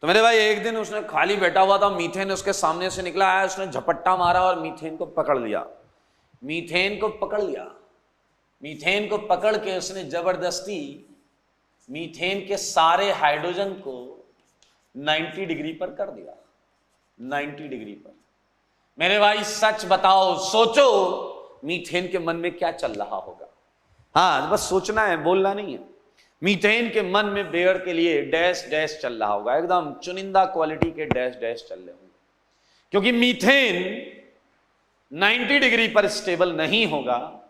तो मेरे भाई एक दिन उसने खाली बैठा हुआ था, मीथेन उसके सामने से निकला आया, उसने झपट्टा मारा और मीथेन को पकड़ लिया। मीथेन को पकड़ के उसने जबरदस्ती मीथेन के सारे हाइड्रोजन को 90 डिग्री पर कर दिया, 90 डिग्री पर। मेरे भाई सच बताओ, सोचो मीथेन के मन में क्या चल रहा होगा? हाँ बस सोचना है, बोलना नहीं है। मीथेन के मन में बेयर के लिए डैश डैश चल रहा होगा, एकदम चुनिंदा क्वालिटी के डैश डैश चल रहे होंगे, क्योंकि मीथेन 90 डिग्री पर स्टेबल नहीं होगा।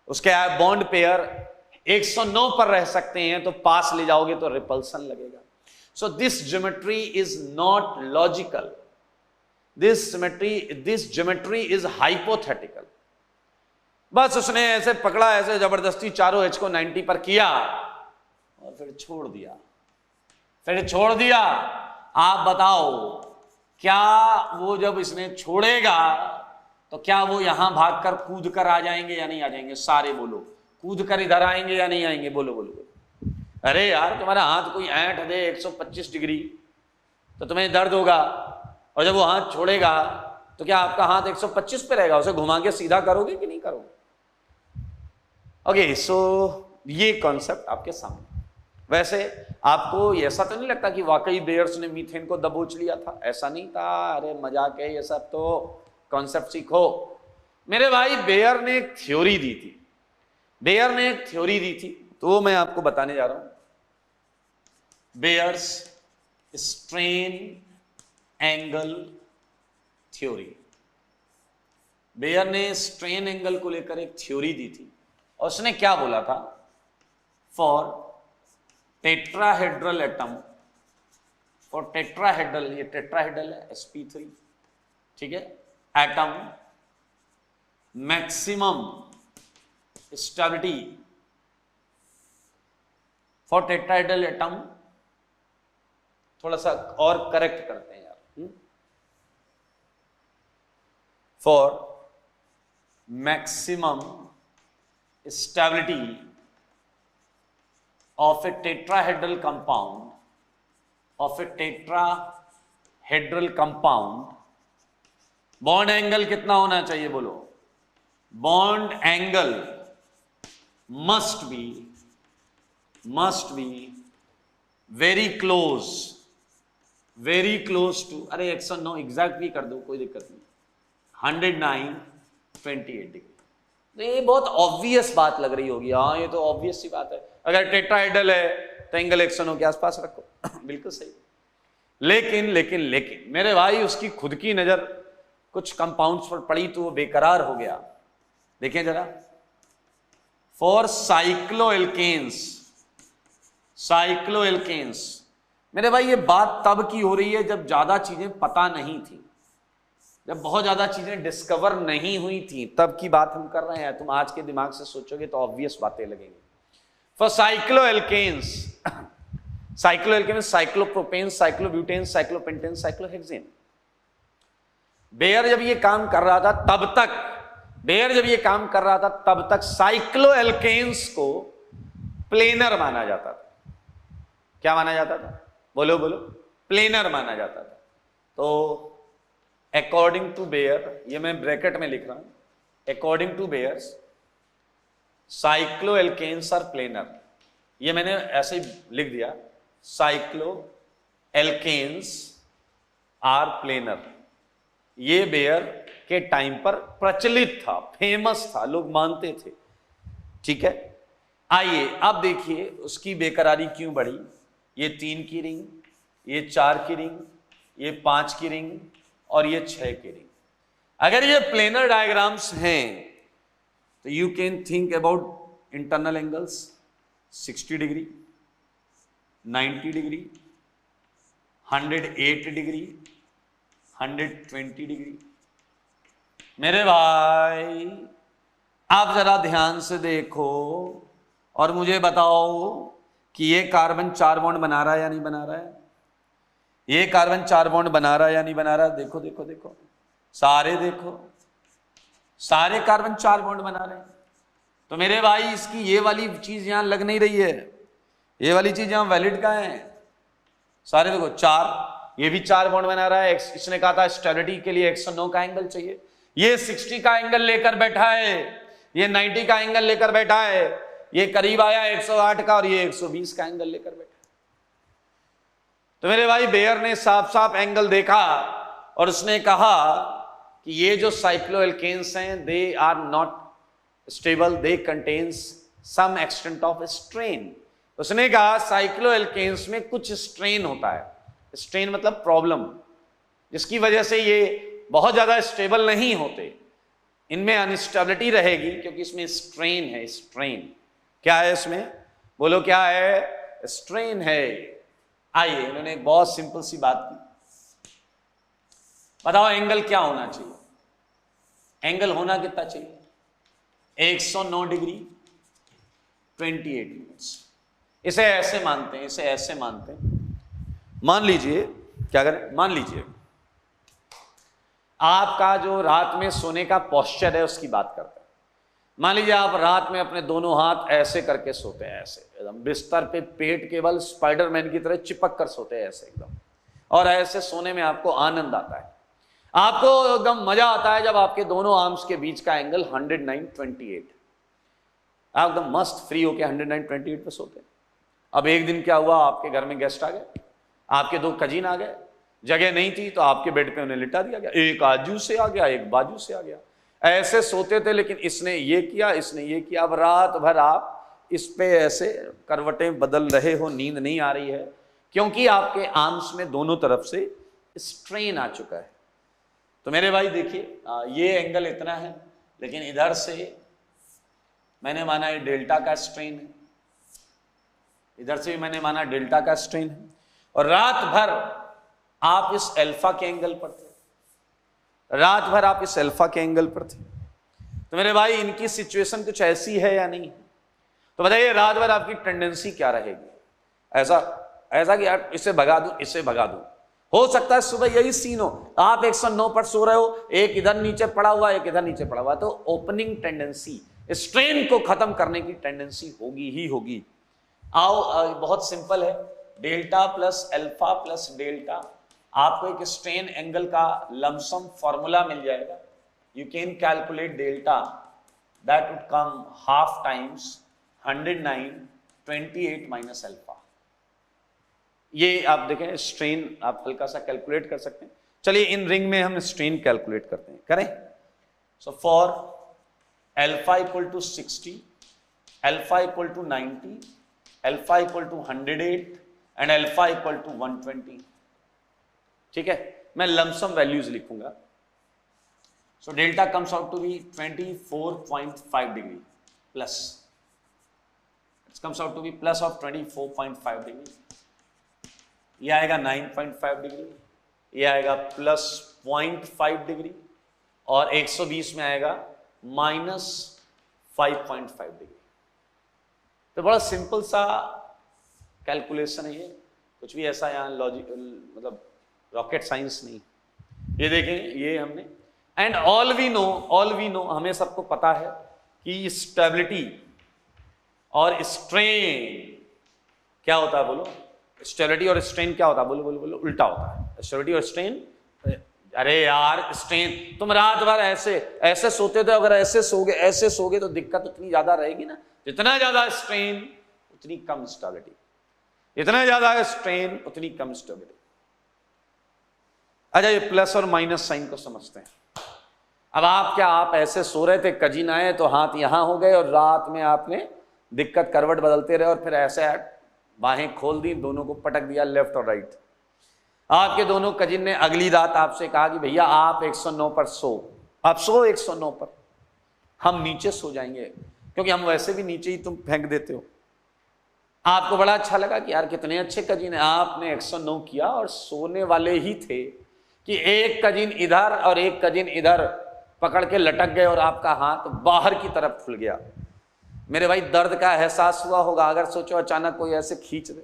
उसके बॉन्ड पेयर 109 पर रह सकते हैं, तो पास ले जाओगे तो रिपल्सन लगेगा। So this geometry is not logical, this geometry is hypothetical. बस उसने ऐसे पकड़ा, ऐसे जबरदस्ती चारों एच को 90 पर किया और फिर छोड़ दिया। आप बताओ, क्या वो जब इसने छोड़ेगा तो क्या वो यहां भागकर कूद कर आ जाएंगे या नहीं आ जाएंगे? सारे बोलो, कूद कर इधर आएंगे या नहीं आएंगे? बोलो बोलो बोलो। अरे यार, तुम्हारा हाथ कोई ऐंठ दे 125 डिग्री तो तुम्हें दर्द होगा, और जब वो हाथ छोड़ेगा तो क्या आपका हाथ 125 पे रहेगा? उसे घुमा के सीधा करोगे कि नहीं करोगे? ओके, सो ये कॉन्सेप्ट आपके सामने। वैसे आपको ऐसा तो नहीं लगता कि वाकई बेयर्स ने मीथेन को दबोच लिया था? ऐसा नहीं था, अरे मजाक है ये सब, तो कॉन्सेप्ट सीखो मेरे भाई। बेयर ने एक थ्योरी दी थी, तो वो मैं आपको बताने जा रहा हूं। Baeyer's strain angle theory. Baeyer ने स्ट्रेन एंगल को लेकर एक थ्योरी दी थी, और उसने क्या बोला था? For tetrahedral atom, for tetrahedral, ये टेट्राहेड्रल है sp3, ठीक है, atom maximum stability for tetrahedral atom. थोड़ा सा और करेक्ट करते हैं यार, for maximum stability of a tetrahedral compound, bond angle कितना होना चाहिए? बोलो। Bond angle must be very close to, अरे 109 एग्जैक्टली कर दो, कोई दिक्कत नहीं, 109.28 डिग्री। तो ये बहुत ऑब्वियस बात लग रही होगी, हाँ ये तो ऑब्वियस सी बात है, अगर टेट्राहेड्रल है तो एंगल 109 के आसपास रखो। बिल्कुल सही। लेकिन मेरे भाई, उसकी खुद की नजर कुछ कंपाउंड्स पर पड़ी तो वो बेकरार हो गया। देखें जरा, फॉर साइक्लोएल्केन्स, मेरे भाई ये बात तब की हो रही है जब ज्यादा चीजें पता नहीं थी, जब बहुत ज्यादा चीजें डिस्कवर नहीं हुई थी, तब की बात हम कर रहे हैं। तुम आज के दिमाग से सोचोगे तो ऑब्वियस बातें लगेंगी। For cycloalkanes, cyclopropane, cyclobutane, cyclopentane, cyclohexane. Baeyer जब ये काम कर रहा था तब तक साइक्लोएल्केन्स को प्लेनर माना जाता था। क्या माना जाता था? बोलो, प्लेनर माना जाता था। तो अकॉर्डिंग टू बेयर, ये मैं ब्रैकेट में लिख रहा हूं, according to Baeyer's cycloalkanes are planar. ये मैंने ऐसे ही लिख दिया, साइक्लोएल्केन्स आर प्लेनर। ये बेयर के टाइम पर प्रचलित था, फेमस था, लोग मानते थे, ठीक है। आइए अब देखिए उसकी बेकरारी क्यों बढ़ी। ये 3 की रिंग, ये 4 की रिंग, ये 5 की रिंग और ये 6 की रिंग। अगर ये प्लेनर डायग्राम्स हैं तो you can think about internal angles 60 degree, 90 degree, 108 degree, 120 degree. मेरे भाई आप जरा ध्यान से देखो और मुझे बताओ कि ये कार्बन 4 बॉन्ड बना रहा है या नहीं बना रहा है? ये कार्बन 4 बॉन्ड बना रहा है या नहीं बना रहा? देखो देखो देखो, सारे देखो, सारे कार्बन 4 बॉन्ड बना रहे हैं। तो मेरे भाई इसकी ये वाली चीज यहां लग नहीं रही है, ये वाली चीज यहां वैलिड कहां है? सारे देखो 4, ये भी 4 बॉन्ड बना रहा है। इसने कहा था स्टेबिलिटी के लिए 109 का एंगल चाहिए, ये 60 का एंगल लेकर बैठा है, ये 90 का एंगल लेकर बैठा है, ये करीब आया 108 का और ये 120 का एंगल लेकर बैठा। तो मेरे भाई बेयर ने साफ साफ एंगल देखा और उसने कहा कि ये जो साइक्लोएल्केन्स हैं they are not stable, they contains some extent of strain. उसने कहा साइक्लोएल्केन्स में कुछ स्ट्रेन होता है। स्ट्रेन मतलब प्रॉब्लम, जिसकी वजह से ये बहुत ज्यादा स्टेबल नहीं होते, इनमें अनस्टेबिलिटी रहेगी क्योंकि इसमें स्ट्रेन है। स्ट्रेन क्या है इसमें, बोलो क्या है, स्ट्रेन है। आइए, इन्होंने एक बहुत सिंपल सी बात की, बताओ एंगल क्या होना चाहिए। एंगल होना कितना चाहिए, 109 डिग्री 28 मिनट्स। इसे ऐसे मानते हैं, इसे ऐसे मानते हैं। मान लीजिए, क्या करें, मान लीजिए आपका जो रात में सोने का पोस्चर है उसकी बात करते हैं। मान लीजिए आप रात में अपने दोनों हाथ ऐसे करके सोते हैं, ऐसे एकदम बिस्तर पे पेट केवल स्पाइडरमैन की तरह चिपक कर सोते हैं ऐसे एकदम, और ऐसे सोने में आपको आनंद आता है, आपको एकदम मजा आता है जब आपके दोनों आर्म्स के बीच का एंगल 109.28, आप एकदम मस्त फ्री होके 109.28 पे सोते हैं। अब एक दिन क्या हुआ, आपके घर में गेस्ट आ गए, आपके 2 कजिन आ गए, जगह नहीं थी तो आपके बेड पे उन्हें लिटा दिया गया, एक आजू से आ गया, एक बाजू से आ गया, ऐसे सोते थे, लेकिन इसने ये किया, इसने ये किया। अब रात भर आप इस पे ऐसे करवटें बदल रहे हो, नींद नहीं आ रही है, क्योंकि आपके आर्म्स में दोनों तरफ से स्ट्रेन आ चुका है। तो मेरे भाई देखिए, ये एंगल इतना है, लेकिन इधर से मैंने माना ये डेल्टा का स्ट्रेन है, इधर से भी मैंने माना डेल्टा का स्ट्रेन है, और रात भर आप इस अल्फा के एंगल पर थे, रात भर आप इस अल्फा के एंगल पर थे। तो मेरे भाई इनकी सिचुएशन कुछ ऐसी है या नहीं? तो बताइए रात भर आपकी टेंडेंसी क्या रहेगी? ऐसा कि यार इसे भगा दूं, इसे भगा दूं। हो सकता है सुबह यही सीन हो, आप 109 पर सो रहे हो, एक इधर नीचे पड़ा हुआ, एक इधर नीचे पड़ा हुआ, तो ओपनिंग टेंडेंसी, स्ट्रेन को खत्म करने की टेंडेंसी होगी ही होगी। आओ, बहुत सिंपल है, delta plus alpha plus delta, आपको एक स्ट्रेन एंगल का लमसम फॉर्मूला मिल जाएगा। You can calculate delta, that would come half times 109.28 minus alpha. ये आप देखें स्ट्रेन आप हल्का सा कैलकुलेट कर सकते हैं। चलिए इन रिंग में हम स्ट्रेन कैलकुलेट करते हैं, करें। So for alpha equal to 60, alpha equal to 90, alpha equal to 108 and alpha equal to 120। ठीक है, मैं लमसम वैल्यूज लिखूंगा। So delta comes out to be 24.5 degree plus, it comes out to be plus of 24.5 degree. ये आएगा 9.5 degree, ये आएगा plus 0.5 degree, और 120 में आएगा माइनस 5.5 डिग्री। तो बड़ा सिंपल सा कैलकुलेशन है ये, कुछ भी ऐसा यहाँ लॉजिकल मतलब रॉकेट साइंस नहीं। ये देखें, ये हमने, एंड ऑल वी नो, हमें सबको पता है कि स्टेबिलिटी और स्ट्रेन क्या होता है, बोलो। स्टेबिलिटी और स्ट्रेन क्या होता है, बोलो बोलो बोलो, उल्टा होता है। स्टेबिलिटी और स्ट्रेन, अरे यार स्ट्रेन, तुम रात भर ऐसे सोते थे, अगर ऐसे सोगे तो दिक्कत उतनी ज्यादा रहेगी ना। जितना ज्यादा स्ट्रेन उतनी कम स्टेबिलिटी, इतना ज्यादा स्ट्रेन उतनी कम स्टेबिलिटी। अच्छा, ये प्लस और माइनस साइन को समझते हैं। अब आप ऐसे सो रहे थे, कजिन आए तो हाथ यहां हो गए, और रात में आपने दिक्कत करवट बदलते रहे, और फिर ऐसे बाहें खोल दी, दोनों को पटक दिया लेफ्ट और राइट। आपके दोनों कजिन ने अगली रात आपसे कहा कि भैया आप 109 पर सो, आप सो 109 पर, हम नीचे सो जाएंगे, क्योंकि हम वैसे भी नीचे ही तुम फेंक देते हो। आपको बड़ा अच्छा लगा कि यार कितने अच्छे कजिन है, आपने 109 किया, और सोने वाले ही थे कि एक कजिन इधर और एक कजिन इधर पकड़ के लटक गए, और आपका हाथ बाहर की तरफ खुल गया। मेरे भाई दर्द का एहसास हुआ होगा, अगर सोचो अचानक कोई ऐसे खींच दे।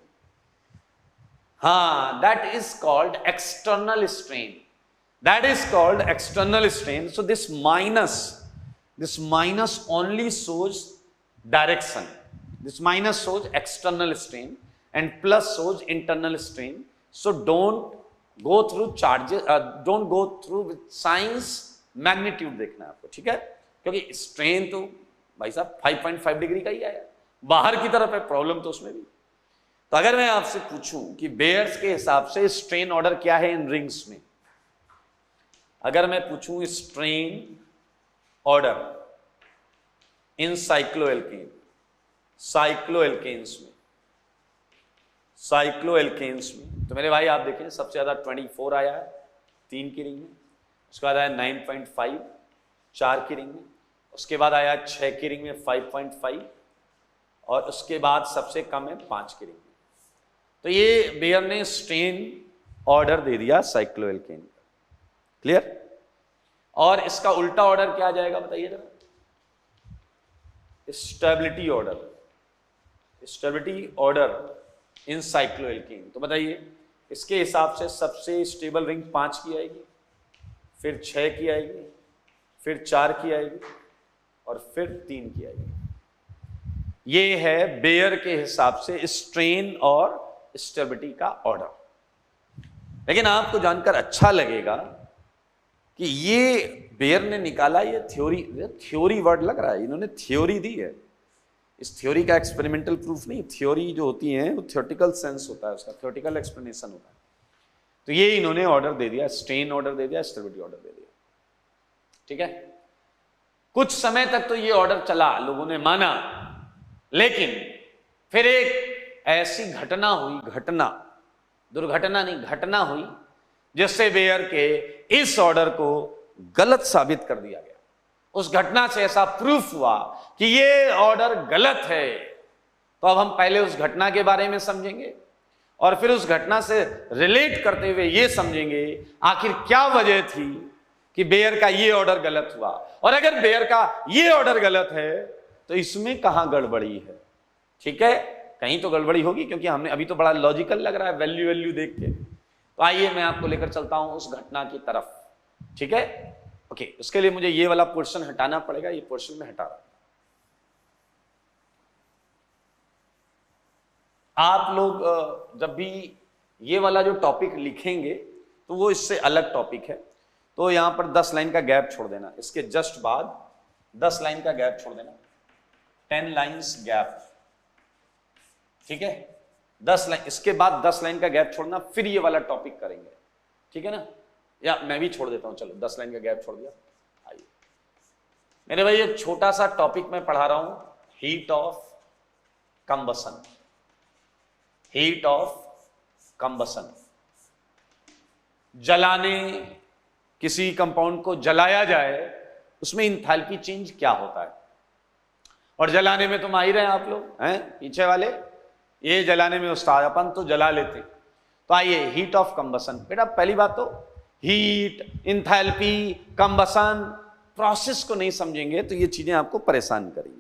हाँ, that is called external strain, that is called external strain. So this minus only shows direction, this minus shows external strain and plus shows internal strain. So don't go through charges, don't go through with signs, magnitude देखना है आपको, ठीक है, क्योंकि strain तो भाई साहब 5.5 degree का ही आया, बाहर की तरफ है, प्रॉब्लम तो उसमें भी। तो अगर मैं आपसे पूछूं कि बेयर्स के हिसाब से स्ट्रेन ऑर्डर क्या है इन रिंग्स में, अगर मैं पूछूं strain order in cycloalkane, cycloalkenes में, साइक्लोएल्केन्स में तो मेरे भाई आप देखें सबसे ज्यादा 24 आया है 3 की रिंग में, उसके बाद आया 9.5 4 की रिंग में, उसके बाद आया 6 की रिंग में 5.5 और उसके बाद सबसे कम है 5 की रिंग में। तो ये बेयर ने स्ट्रेन ऑर्डर दे दिया साइक्लोएल्केन का। क्लियर? और इसका उल्टा ऑर्डर क्या आ जाएगा बताइए जरा? Stability order, stability order in cycloalkane. तो बताइए इसके हिसाब से सबसे स्टेबल रिंग 5 की आएगी, फिर 6 की आएगी, फिर 4 की आएगी और फिर 3 की आएगी। ये है बेयर के हिसाब से स्ट्रेन और स्टेबिलिटी का ऑर्डर। लेकिन आपको जानकर अच्छा लगेगा कि ये बेयर ने निकाला, ये थ्योरी वर्ड लग रहा है, इन्होंने थ्योरी दी है। इस थ्योरी का एक्सपेरिमेंटल प्रूफ नहीं, थ्योरी जो होती है वो थ्योरेटिकल सेंस होता है, उसका थ्योरेटिकल एक्सप्लेनेशन होता है। तो ये इन्होंने ऑर्डर दे दिया, स्ट्रेन ऑर्डर दे दिया, स्टेबिलिटी ऑर्डर दे दिया। ठीक है, कुछ समय तक तो ये ऑर्डर चला, लोगों ने माना, लेकिन फिर एक ऐसी घटना हुई, घटना, दुर्घटना नहीं, घटना हुई जिससे बेयर के इस ऑर्डर को गलत साबित कर दिया गया। उस घटना से ऐसा प्रूफ हुआ कि ये ऑर्डर गलत है। तो अब हम पहले उस घटना के बारे में समझेंगे और फिर उस घटना से रिलेट करते हुए ये समझेंगे आखिर क्या वजह थी कि बेयर का ये ऑर्डर गलत हुआ, और अगर बेयर का ये ऑर्डर गलत है तो इसमें कहां गड़बड़ी है। ठीक है, कहीं तो गड़बड़ी होगी, क्योंकि हमने अभी तो बड़ा लॉजिकल लग रहा है वैल्यू देख के। तो आइए मैं आपको लेकर चलता हूं उस घटना की तरफ। ठीक है, ओके, उसके लिए मुझे ये वाला पोर्शन हटाना पड़ेगा, ये पोर्शन में हटा रहा हूं। आप लोग जब भी ये वाला जो टॉपिक लिखेंगे तो वो इससे अलग टॉपिक है, तो यहां पर 10 लाइन का गैप छोड़ देना, इसके जस्ट बाद 10 लाइन का गैप छोड़ देना, 10 लाइन्स गैप। ठीक है, 10 लाइन, इसके बाद 10 लाइन का गैप छोड़ना, फिर ये वाला टॉपिक करेंगे। ठीक है ना, या मैं भी छोड़ देता हूं, चलो 10 लाइन का गैप छोड़ दिया। आइए मेरे भाई, एक छोटा सा टॉपिक मैं पढ़ा रहा हूं, heat of combustion. Heat of combustion, जलाने, किसी कंपाउंड को जलाया जाए उसमें इंथैल्पी चेंज क्या होता है। और जलाने में तो माहिर हैं आप लोग, हैं पीछे वाले, ये जलाने में उस्ताद, अपन तो जला लेते। तो आइए हीट ऑफ कंबसन। बेटा पहली बात तो हीट, इंथैल्पी, कंबसन, प्रोसेस को नहीं समझेंगे तो ये चीजें आपको परेशान करेंगी।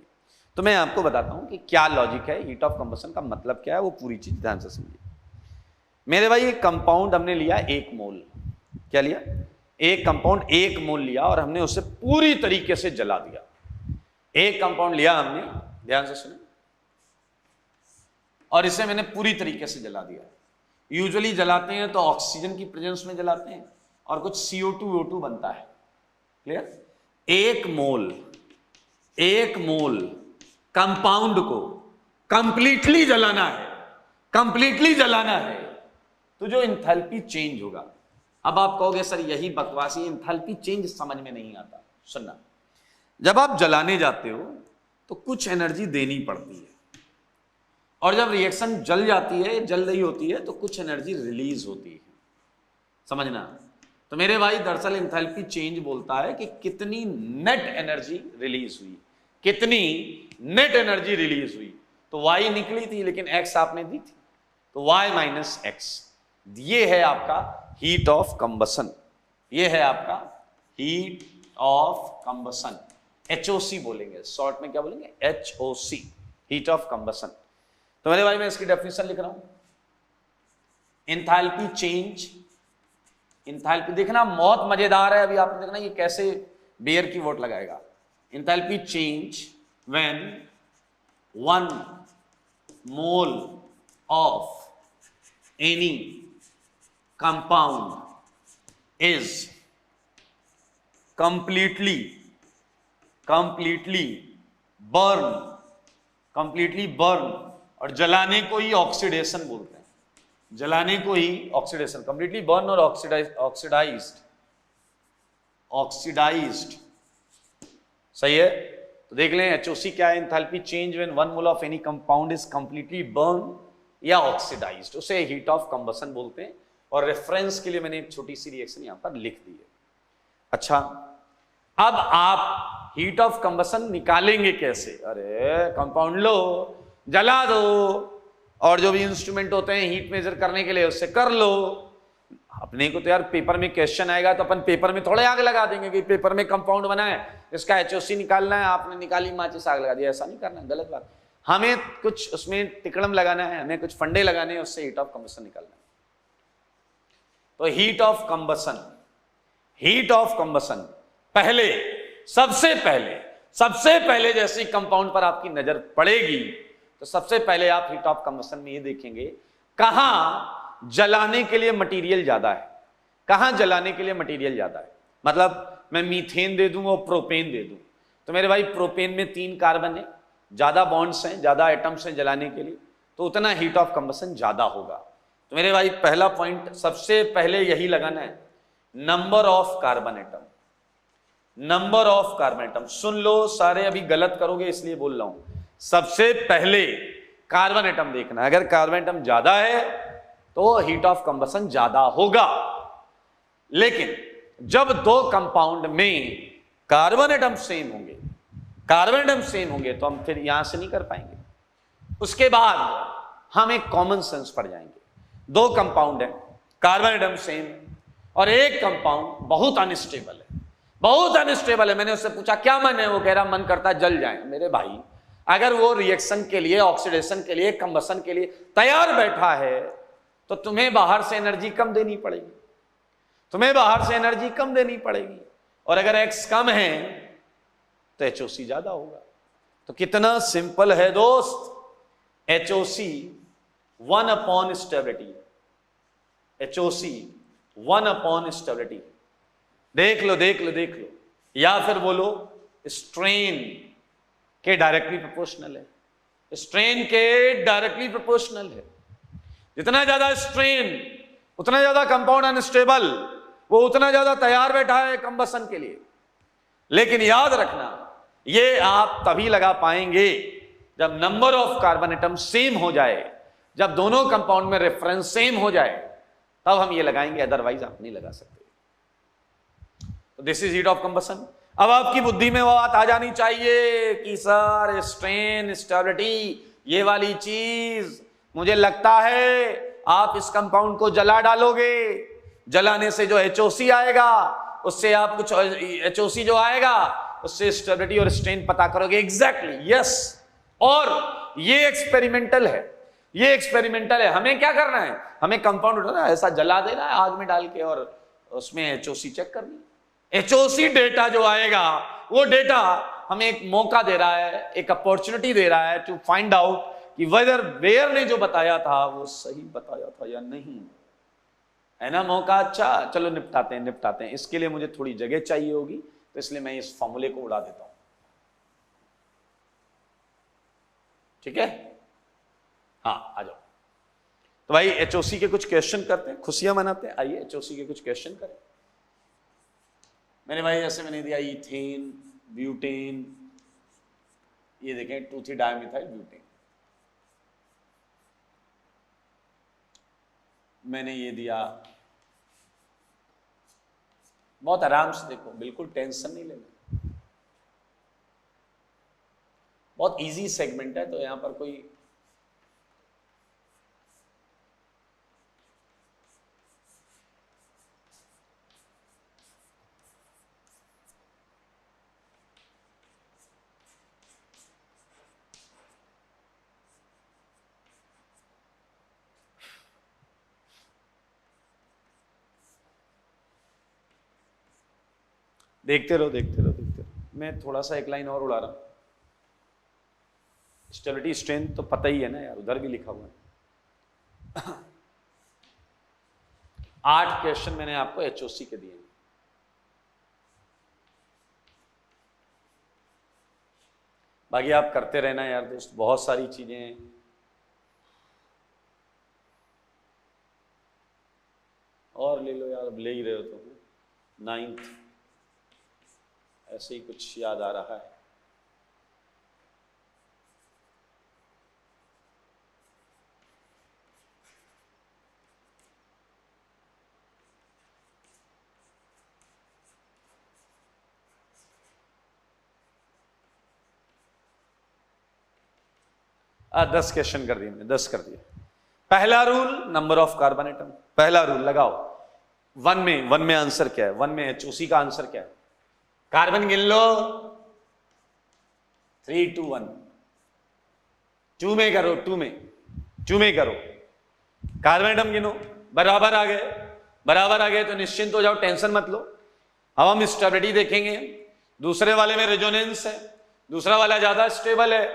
तो मैं आपको बताता हूं कि क्या लॉजिक है, हीट ऑफ कंबसन का मतलब क्या है, वो पूरी चीज ध्यान से समझिए। मेरे भाई एक कंपाउंड हमने लिया 1 मोल, क्या लिया, एक कंपाउंड 1 मोल लिया और हमने उसे पूरी तरीके से जला दिया। एक कंपाउंड लिया हमने, ध्यान से सुने, और इसे मैंने पूरी तरीके से जला दिया। यूजुअली जलाते हैं तो ऑक्सीजन की प्रेजेंस में जलाते हैं और कुछ CO2 O2 बनता है। क्लियर? 1 मोल कंपाउंड को कंप्लीटली जलाना है, कंप्लीटली जलाना है, तो जो इंथैल्पी चेंज होगा। अब आप कहोगे सर यही बकवासी, इंथैल्पी चेंज समझ में नहीं आता। सुनना, जब आप जलाने जाते हो तो कुछ एनर्जी देनी पड़ती है, और जब रिएक्शन जल जाती है, जल रही होती है, तो कुछ एनर्जी रिलीज होती है। समझना। तो मेरे भाई दरअसल इंथैल्पी चेंज बोलता है कि कितनी नेट एनर्जी रिलीज हुई, कितनी नेट एनर्जी रिलीज हुई। तो Y निकली थी लेकिन X आपने दी थी, तो Y माइनस X, ये है आपका हीट ऑफ कंबसन। ये है आपका हीट ऑफ कंबसन, HOC बोलेंगे, शॉर्ट में क्या बोलेंगे, HOC, हीट ऑफ कंबसन। तो मेरे भाई मैं इसकी डेफिनेशन लिख रहा हूं, एंथैल्पी चेंज, एंथैल्पी देखना बहुत मजेदार है, अभी आपने देखना ये कैसे बेयर की वोट लगाएगा। Enthalpy change when 1 mole of any compound is completely burn, और जलाने को ही ऑक्सीडेशन बोलते हैं, जलाने को ही ऑक्सीडेशन, कंप्लीटली बर्न और ऑक्सीडाइज्ड, सही है। तो देख लें HOC क्या है, enthalpy change when 1 mole of any compound is completely burn या ऑक्सीडाइज्ड, उसे हीट ऑफ कंबसन बोलते हैं। और रेफरेंस के लिए मैंने एक छोटी सी रिएक्शन यहां पर लिख दी है। अच्छा, अब आप हीट ऑफ कंबसन निकालेंगे कैसे? अरे कंपाउंड लो, जला दो, और जो भी इंस्ट्रूमेंट होते हैं हीट मेजर करने के लिए उससे कर लो। अपने को तो यार पेपर में क्वेश्चन आएगा तो अपन पेपर में थोड़े आग लगा देंगे कि पेपर में कंपाउंड बना है इसका HOC निकालना है, आपने निकाली माचिस आग लगा दिया, ऐसा नहीं करना, गलत बात। हमें कुछ उसमें टिकड़म लगाना है, हमें कुछ फंडे लगाने हैं, उससे हीट ऑफ कंबसन निकालना है। तो heat of combustion, heat of combustion पहले सबसे पहले जैसे कंपाउंड पर आपकी नजर पड़ेगी तो सबसे पहले आप हीट ऑफ कंबसन में ये देखेंगे कहां जलाने के लिए मटेरियल ज्यादा है, कहां जलाने के लिए मटेरियल ज्यादा है। मतलब मैं मीथेन दे दूं और प्रोपेन दे दूं, तो मेरे भाई प्रोपेन में 3 कार्बन है, ज्यादा बॉन्ड्स हैं, ज्यादा एटम्स हैं जलाने के लिए, तो उतना हीट ऑफ कंबसन ज्यादा होगा। तो मेरे भाई पहला पॉइंट सबसे पहले यही लगाना है, number of carbon atom, number of carbon atom. सुन लो सारे, अभी गलत करोगे इसलिए बोल रहा हूं। सबसे पहले कार्बन एटम देखना, अगर कार्बन एटम ज्यादा है तो हीट ऑफ कंबसन ज्यादा होगा। लेकिन जब 2 कंपाउंड में कार्बन एटम सेम होंगे, कार्बन एटम सेम होंगे तो हम फिर यहां से नहीं कर पाएंगे। उसके बाद हम एक कॉमन सेंस पर जाएंगे। 2 कंपाउंड है, कार्बन एटम सेम, और एक कंपाउंड बहुत अनस्टेबल है, बहुत अनस्टेबल है। मैंने उससे पूछा क्या मन है, वो कह रहा मन करता जल जाए। मेरे भाई अगर वो रिएक्शन के लिए, ऑक्सीडेशन के लिए, कंबसन के लिए तैयार बैठा है तो तुम्हें बाहर से एनर्जी कम देनी पड़ेगी, तुम्हें बाहर से एनर्जी कम देनी पड़ेगी। और अगर X कम है तो HOC ज्यादा होगा। तो कितना सिंपल है दोस्त, HOC 1 upon stability, HOC 1 upon stability. देख लो देख लो देख लो, या फिर बोलो स्ट्रेन के डायरेक्टली प्रोपोर्शनल है, स्ट्रेन के डायरेक्टली प्रोपोर्शनल है। जितना ज्यादा स्ट्रेन उतना ज्यादा कंपाउंड अनस्टेबल, वो उतना ज्यादा तैयार बैठा है कंबसन के लिए। लेकिन याद रखना ये आप तभी लगा पाएंगे जब number of carbon atom same हो जाए, जब दोनों कंपाउंड में रेफरेंस सेम हो जाए तब हम ये लगाएंगे, अदरवाइज आप नहीं लगा सकते। तो this is heat of combustion. अब आपकी बुद्धि में वो बात आ जानी चाहिए कि सर स्ट्रेन स्टेबिलिटी ये वाली चीज, मुझे लगता है आप इस कंपाउंड को जला डालोगे, जलाने से जो HOC आएगा उससे आप कुछ HOC जो आएगा उससे स्टेबिलिटी और स्ट्रेन पता करोगे। Exactly yes. और ये एक्सपेरिमेंटल है, ये एक्सपेरिमेंटल है। हमें क्या करना है, हमें कंपाउंड उठाना है, ऐसा जला देना है आग में डाल के और उसमें HOC चेक करनी। HOC डेटा जो आएगा वो डेटा हमें एक मौका दे रहा है, एक अपॉर्चुनिटी दे रहा है टू फाइंड आउट कि वेदर वेयर ने जो बताया था वो सही बताया था या नहीं, है ना मौका। अच्छा चलो निपटाते हैं निपटाते हैं। इसके लिए मुझे थोड़ी जगह चाहिए होगी तो इसलिए मैं इस फॉर्मूले को उड़ा देता हूं, ठीक है। हाँ आ जाओ। तो भाई HOC के कुछ क्वेश्चन करते हैं, खुशियां मनाते हैं। आइए HOC के कुछ क्वेश्चन करें। मैंने भाई ऐसे मैंने दिया इथेन, ब्यूटेन, ये देखें 2,3 डायमिथाइल ब्यूटेन। मैंने ये दिया, बहुत आराम से देखो, बिल्कुल टेंशन नहीं लेना, बहुत इजी सेगमेंट है तो यहां पर कोई देखते रहो देखते रहो देखते रहो। मैं थोड़ा सा एक लाइन और उड़ा रहा हूं। स्टेबिलिटी स्ट्रेंथ तो पता ही है ना यार, उधर भी लिखा हुआ है। 8 क्वेश्चन मैंने आपको HOC के दिए। बाकी आप करते रहना यार दोस्त, बहुत सारी चीजें हैं। और ले लो यार, अब ले ही रहे हो तो 9th ऐसे ही कुछ याद आ रहा है। 10 क्वेश्चन कर दिए मैंने, 10 कर दिए। पहला rule number of carbon atom, पहला रूल लगाओ। वन में आंसर क्या है? वन में HOC का आंसर क्या है? कार्बन गिन लो, 3 2 1। 2 में करो, 2 में करो, कार्बन एटम गिनो, बराबर आ गए तो निश्चिंत हो जाओ, टेंशन मत लो। अब हम स्टेबिलिटी देखेंगे। दूसरे वाले में रेजोनेंस है, दूसरा वाला ज्यादा स्टेबल है,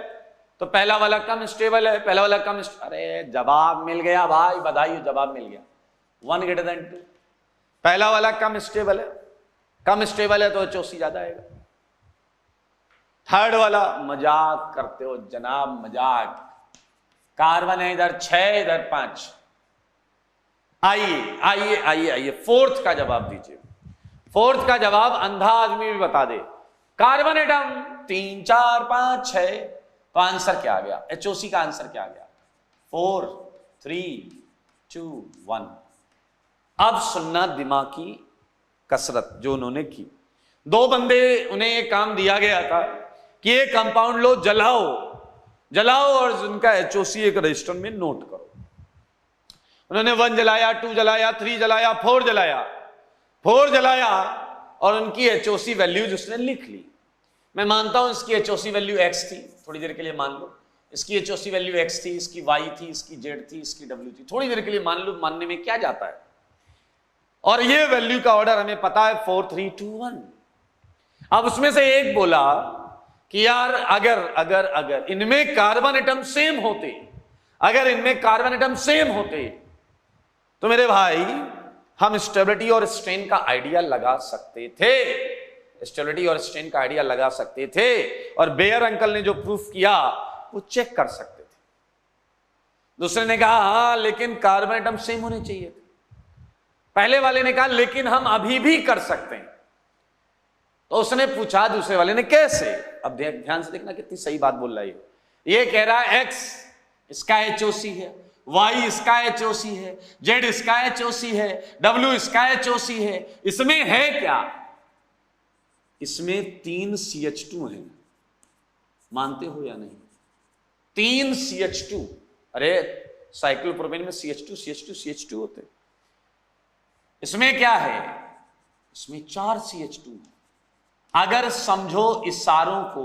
तो पहला वाला कम स्टेबल है, पहला वाला कम अरे जवाब मिल गया भाई, बधाई हो, जवाब मिल गया। 1 > 2। पहला वाला कम स्टेबल है तो HOC ज्यादा आएगा। थर्ड वाला, मजाक करते हो जनाब, मजाक। कार्बन है इधर 6, इधर 5। आइए फोर्थ का जवाब दीजिए। फोर्थ का जवाब अंधा आदमी भी बता दे। कार्बन एटम 3 4 5 6, तो आंसर क्या आ गया? HOC का आंसर क्या आ गया? 4 3 2 1। अब सुनना दिमाग की कसरत जो उन्होंने की। 2 बंदे, उन्हें एक काम दिया गया था कि ये कंपाउंड लो, जलाओ और उनका HOC एक रजिस्टर में नोट करो। उन्होंने 1 जलाया, 2 जलाया, 3 जलाया, 4 जलाया और उनकी HOC वैल्यूज उसने लिख ली। मैं मानता हूं इसकी HOC वैल्यू X थी, थोड़ी देर के लिए मान लो। इसकी HOC वैल्यू X थी, इसकी Y थी, इसकी Z थी, इसकी W थी, थोड़ी देर के लिए मान लो, मानने में क्या जाता है। और ये वैल्यू का ऑर्डर हमें पता है 4 3 2 1। अब उसमें से एक बोला कि यार अगर इनमें कार्बन एटम सेम होते, तो मेरे भाई हम स्टेबिलिटी और स्ट्रेन का आइडिया लगा सकते थे। और बेयर अंकल ने जो प्रूफ किया वो चेक कर सकते थे। दूसरे ने कहा हां लेकिन कार्बन एटम सेम होने चाहिए थे। पहले वाले ने कहा लेकिन हम अभी भी कर सकते हैं। तो उसने पूछा दूसरे वाले ने कैसे? अब ध्यान से देखना कितनी सही बात बोल रहा है ये कह रहा है X इसका HOC है, Y इसका HOC है, Z इसका HOC है, W इसका HOC है। इसमें है क्या? इसमें 3 CH2 है। मानते हो या नहीं? 3 CH2। अरे साइक्लोप्रोपेन में CH2 होते। इसमें क्या है? इसमें 4 CH2। अगर समझो इशारों को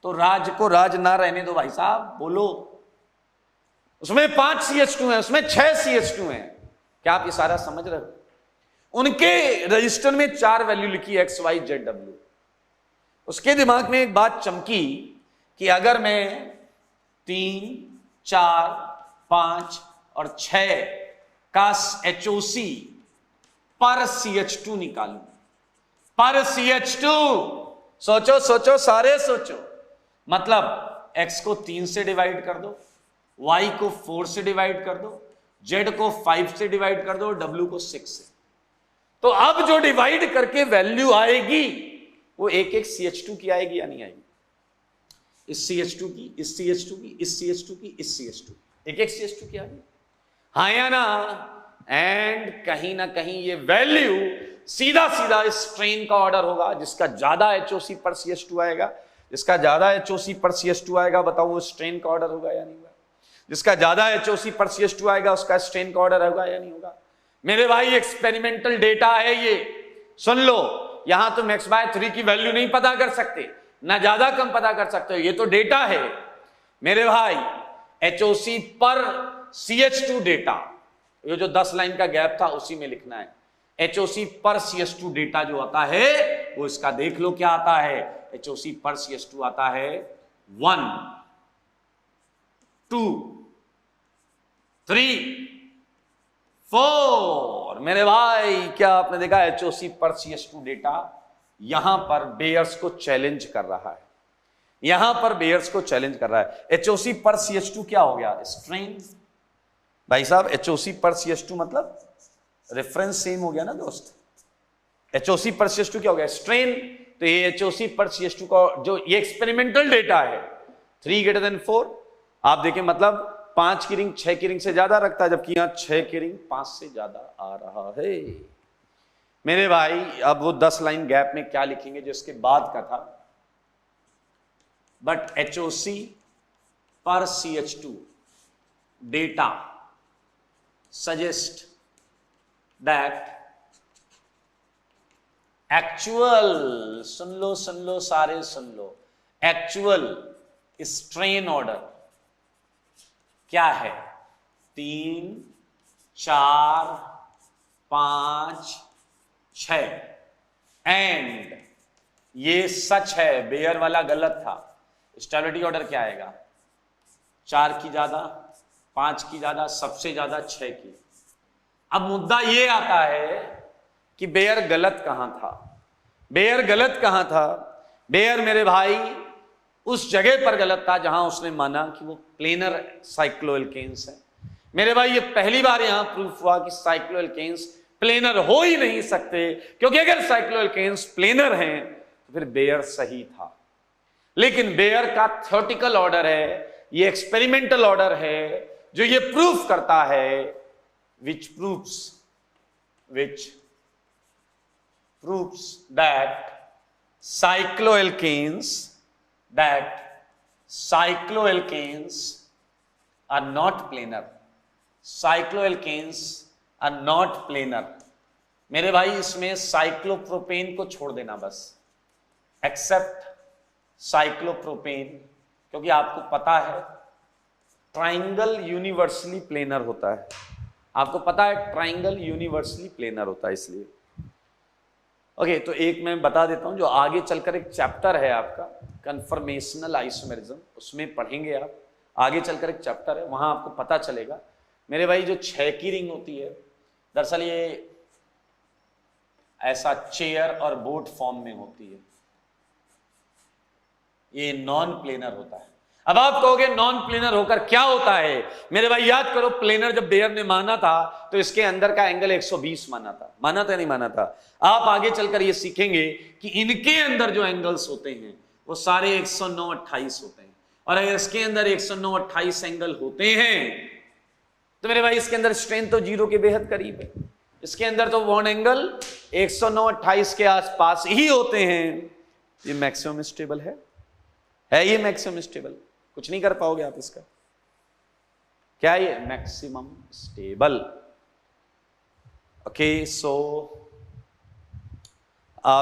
तो राज को राज ना रहने दो भाई साहब, बोलो। उसमें 5 CH2 है, उसमें 6 CH2 है। क्या आप इशारा समझ रहे हो? उनके रजिस्टर में 4 वैल्यू लिखी X Y Z W। उसके दिमाग में एक बात चमकी कि अगर मैं 3 4 5 और 6 का HOC पर CH2 निकालूं, पर CH2। सोचो सारे सोचो। मतलब X को 3 से डिवाइड कर दो, Y को 4 से डिवाइड कर दो, Z को 5 से डिवाइड कर दो, W को 6 से। तो अब जो डिवाइड करके वैल्यू आएगी वो एक CH2 की आएगी या नहीं आएगी? इस CH2 की, इस CH2 की, इस CH2 की, इस CH2 एक CH2 की आएगी, हाँ या ना? एंड कहीं ना कहीं ये वैल्यू सीधा स्ट्रेन का ऑर्डर होगा। जिसका ज्यादा HOC पर CH2 आएगा, जिसका ज्यादा HOC पर CH2 आएगा, बताओ वो स्ट्रेन का ऑर्डर होगा या नहीं होगा? जिसका ज्यादा HOC पर CH2 आएगा उसका स्ट्रेन का ऑर्डर होगा या नहीं होगा? मेरे भाई एक्सपेरिमेंटल डेटा है ये, सुन लो। यहां तुम X/3 की वैल्यू नहीं पता कर सकते, ना ज्यादा कम पता कर सकते हो, ये तो डेटा है मेरे भाई। HOC पर CH2 डेटा, ये जो 10 लाइन का गैप था उसी में लिखना है। HOC पर CH2 डेटा जो आता है वो इसका देख लो क्या आता है। HOC पर CH2 आता है 1 2 3 4। मेरे भाई क्या आपने देखा HOC पर CH2 डेटा यहां पर बेयर्स को चैलेंज कर रहा है, HOC पर CH2 क्या हो गया? स्ट्रेन। भाई साहब HOC पर CH2 मतलब रेफरेंस सेम हो गया ना दोस्त। HOC पर CH2 क्या हो गया? स्ट्रेन। तो ये HOC पर CH2 का जो ये एक्सपेरिमेंटल डेटा है 3 > 4। आप देखें मतलब 5 की रिंग 6 की रिंग से ज्यादा रखता है, जबकि यहां 6 की रिंग 5 से ज्यादा आ रहा है। मेरे भाई अब वो 10 लाइन गैप में क्या लिखेंगे जो इसके बाद का था। But HOC per CH2 data suggest that actual, सुन लो सारे सुन लो, एक्चुअल स्ट्रेन ऑर्डर क्या है? 3, 4, 5, 6 एंड ये सच है, बेयर वाला गलत था। स्टेबिलिटी ऑर्डर क्या आएगा? 4 की ज्यादा, 5 की ज्यादा, सबसे ज्यादा 6 की। अब मुद्दा ये आता है कि बेयर गलत कहां था? बेयर गलत कहां था? बेयर मेरे भाई उस जगह पर गलत था जहां उसने माना कि वो प्लेनर साइक्लोएल्केन्स है। मेरे भाई ये पहली बार यहां प्रूफ हुआ कि साइक्लोएल्केन्स प्लेनर हो ही नहीं सकते, क्योंकि अगर साइक्लोएल्केन्स प्लेनर हैं तो फिर बेयर सही था। लेकिन बेयर का थ्योरेटिकल ऑर्डर है, ये एक्सपेरिमेंटल ऑर्डर है जो ये प्रूफ करता है, which proves that cycloalkanes are not planar. Cycloalkanes are not planar. मेरे भाई इसमें साइक्लोप्रोपेन को छोड़ देना बस, एक्सेप्ट साइक्लोप्रोपेन, क्योंकि आपको पता है ट्राइंगल यूनिवर्सली प्लेनर होता है। आपको पता है ट्राइंगल यूनिवर्सली प्लेनर होता है, इसलिए ओके। तो एक मैं बता देता हूं, जो आगे चलकर एक चैप्टर है आपका कन्फर्मेशनल आइसोमेरिज्म, उसमें पढ़ेंगे आप। आगे चलकर एक चैप्टर है, वहां आपको पता चलेगा मेरे भाई जो 6 की रिंग होती है, दरअसल ये ऐसा चेयर और बोट फॉर्म में होती है, ये नॉन प्लेनर होता है। अब आप कहोगे नॉन प्लेनर होकर क्या होता है? मेरे भाई याद करो, प्लेनर जब बेयर ने माना था तो इसके अंदर का एंगल 120 माना था नहीं माना था? आप आगे चलकर ये सीखेंगे कि इनके अंदर जो एंगल्स होते हैं वो सारे 109-28 होते हैं, और अगर इसके अंदर 109-28 एंगल होते हैं तो मेरे भाई इसके अंदर स्ट्रेंथ तो 0 के बेहद करीब है। इसके अंदर तो बॉन्ड एंगल 109-28 के आसपास ही होते हैं। ये मैक्सिमम स्टेबल है ये मैक्सिमम स्टेबल, कुछ नहीं कर पाओगे आप इसका। क्या ये maximum stable? Okay, so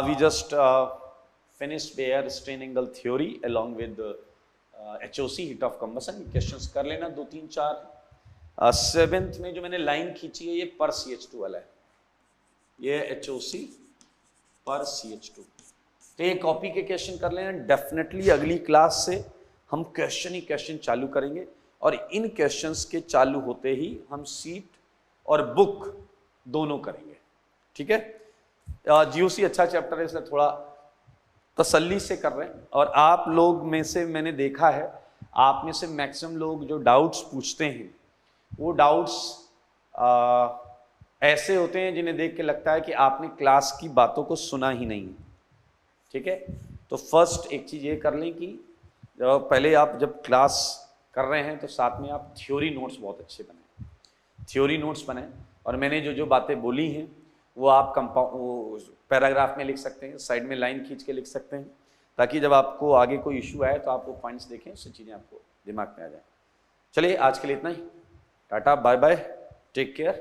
we just finished Baeyer strain angle theory along with HOC, heat of combustion. Questions कर लेना 2, 3, 4। 7th में जो मैंने लाइन खींची है ये पर CH2 वाला है, ये HOC पर CH2। तो ये कॉपी के क्वेश्चन कर लेना। डेफिनेटली अगली क्लास से हम क्वेश्चन ही क्वेश्चन चालू करेंगे, और इन क्वेश्चंस के चालू होते ही हम सीट और बुक दोनों करेंगे, ठीक है? GOC अच्छा चैप्टर है, इसलिए थोड़ा तसल्ली से कर रहे हैं। और आप लोग में से मैंने देखा है, आप में से मैक्सिमम लोग जो डाउट्स पूछते हैं वो डाउट्स ऐसे होते हैं जिन्हें देख के लगता है कि आपने क्लास की बातों को सुना ही नहीं, ठीक है? तो फर्स्ट एक चीज़ ये कर लें कि पहले आप जब क्लास कर रहे हैं तो साथ में आप थ्योरी नोट्स बहुत अच्छे बनाएं, थ्योरी नोट्स बनाएं। और मैंने जो बातें बोली हैं वो आप पैराग्राफ में लिख सकते हैं, साइड में लाइन खींच के लिख सकते हैं, ताकि जब आपको आगे कोई इशू आए तो आप वो पॉइंट्स देखें, उससे चीज़ें आपको दिमाग में आ जाए। चलिए आज के लिए इतना ही, tata bye bye, take care.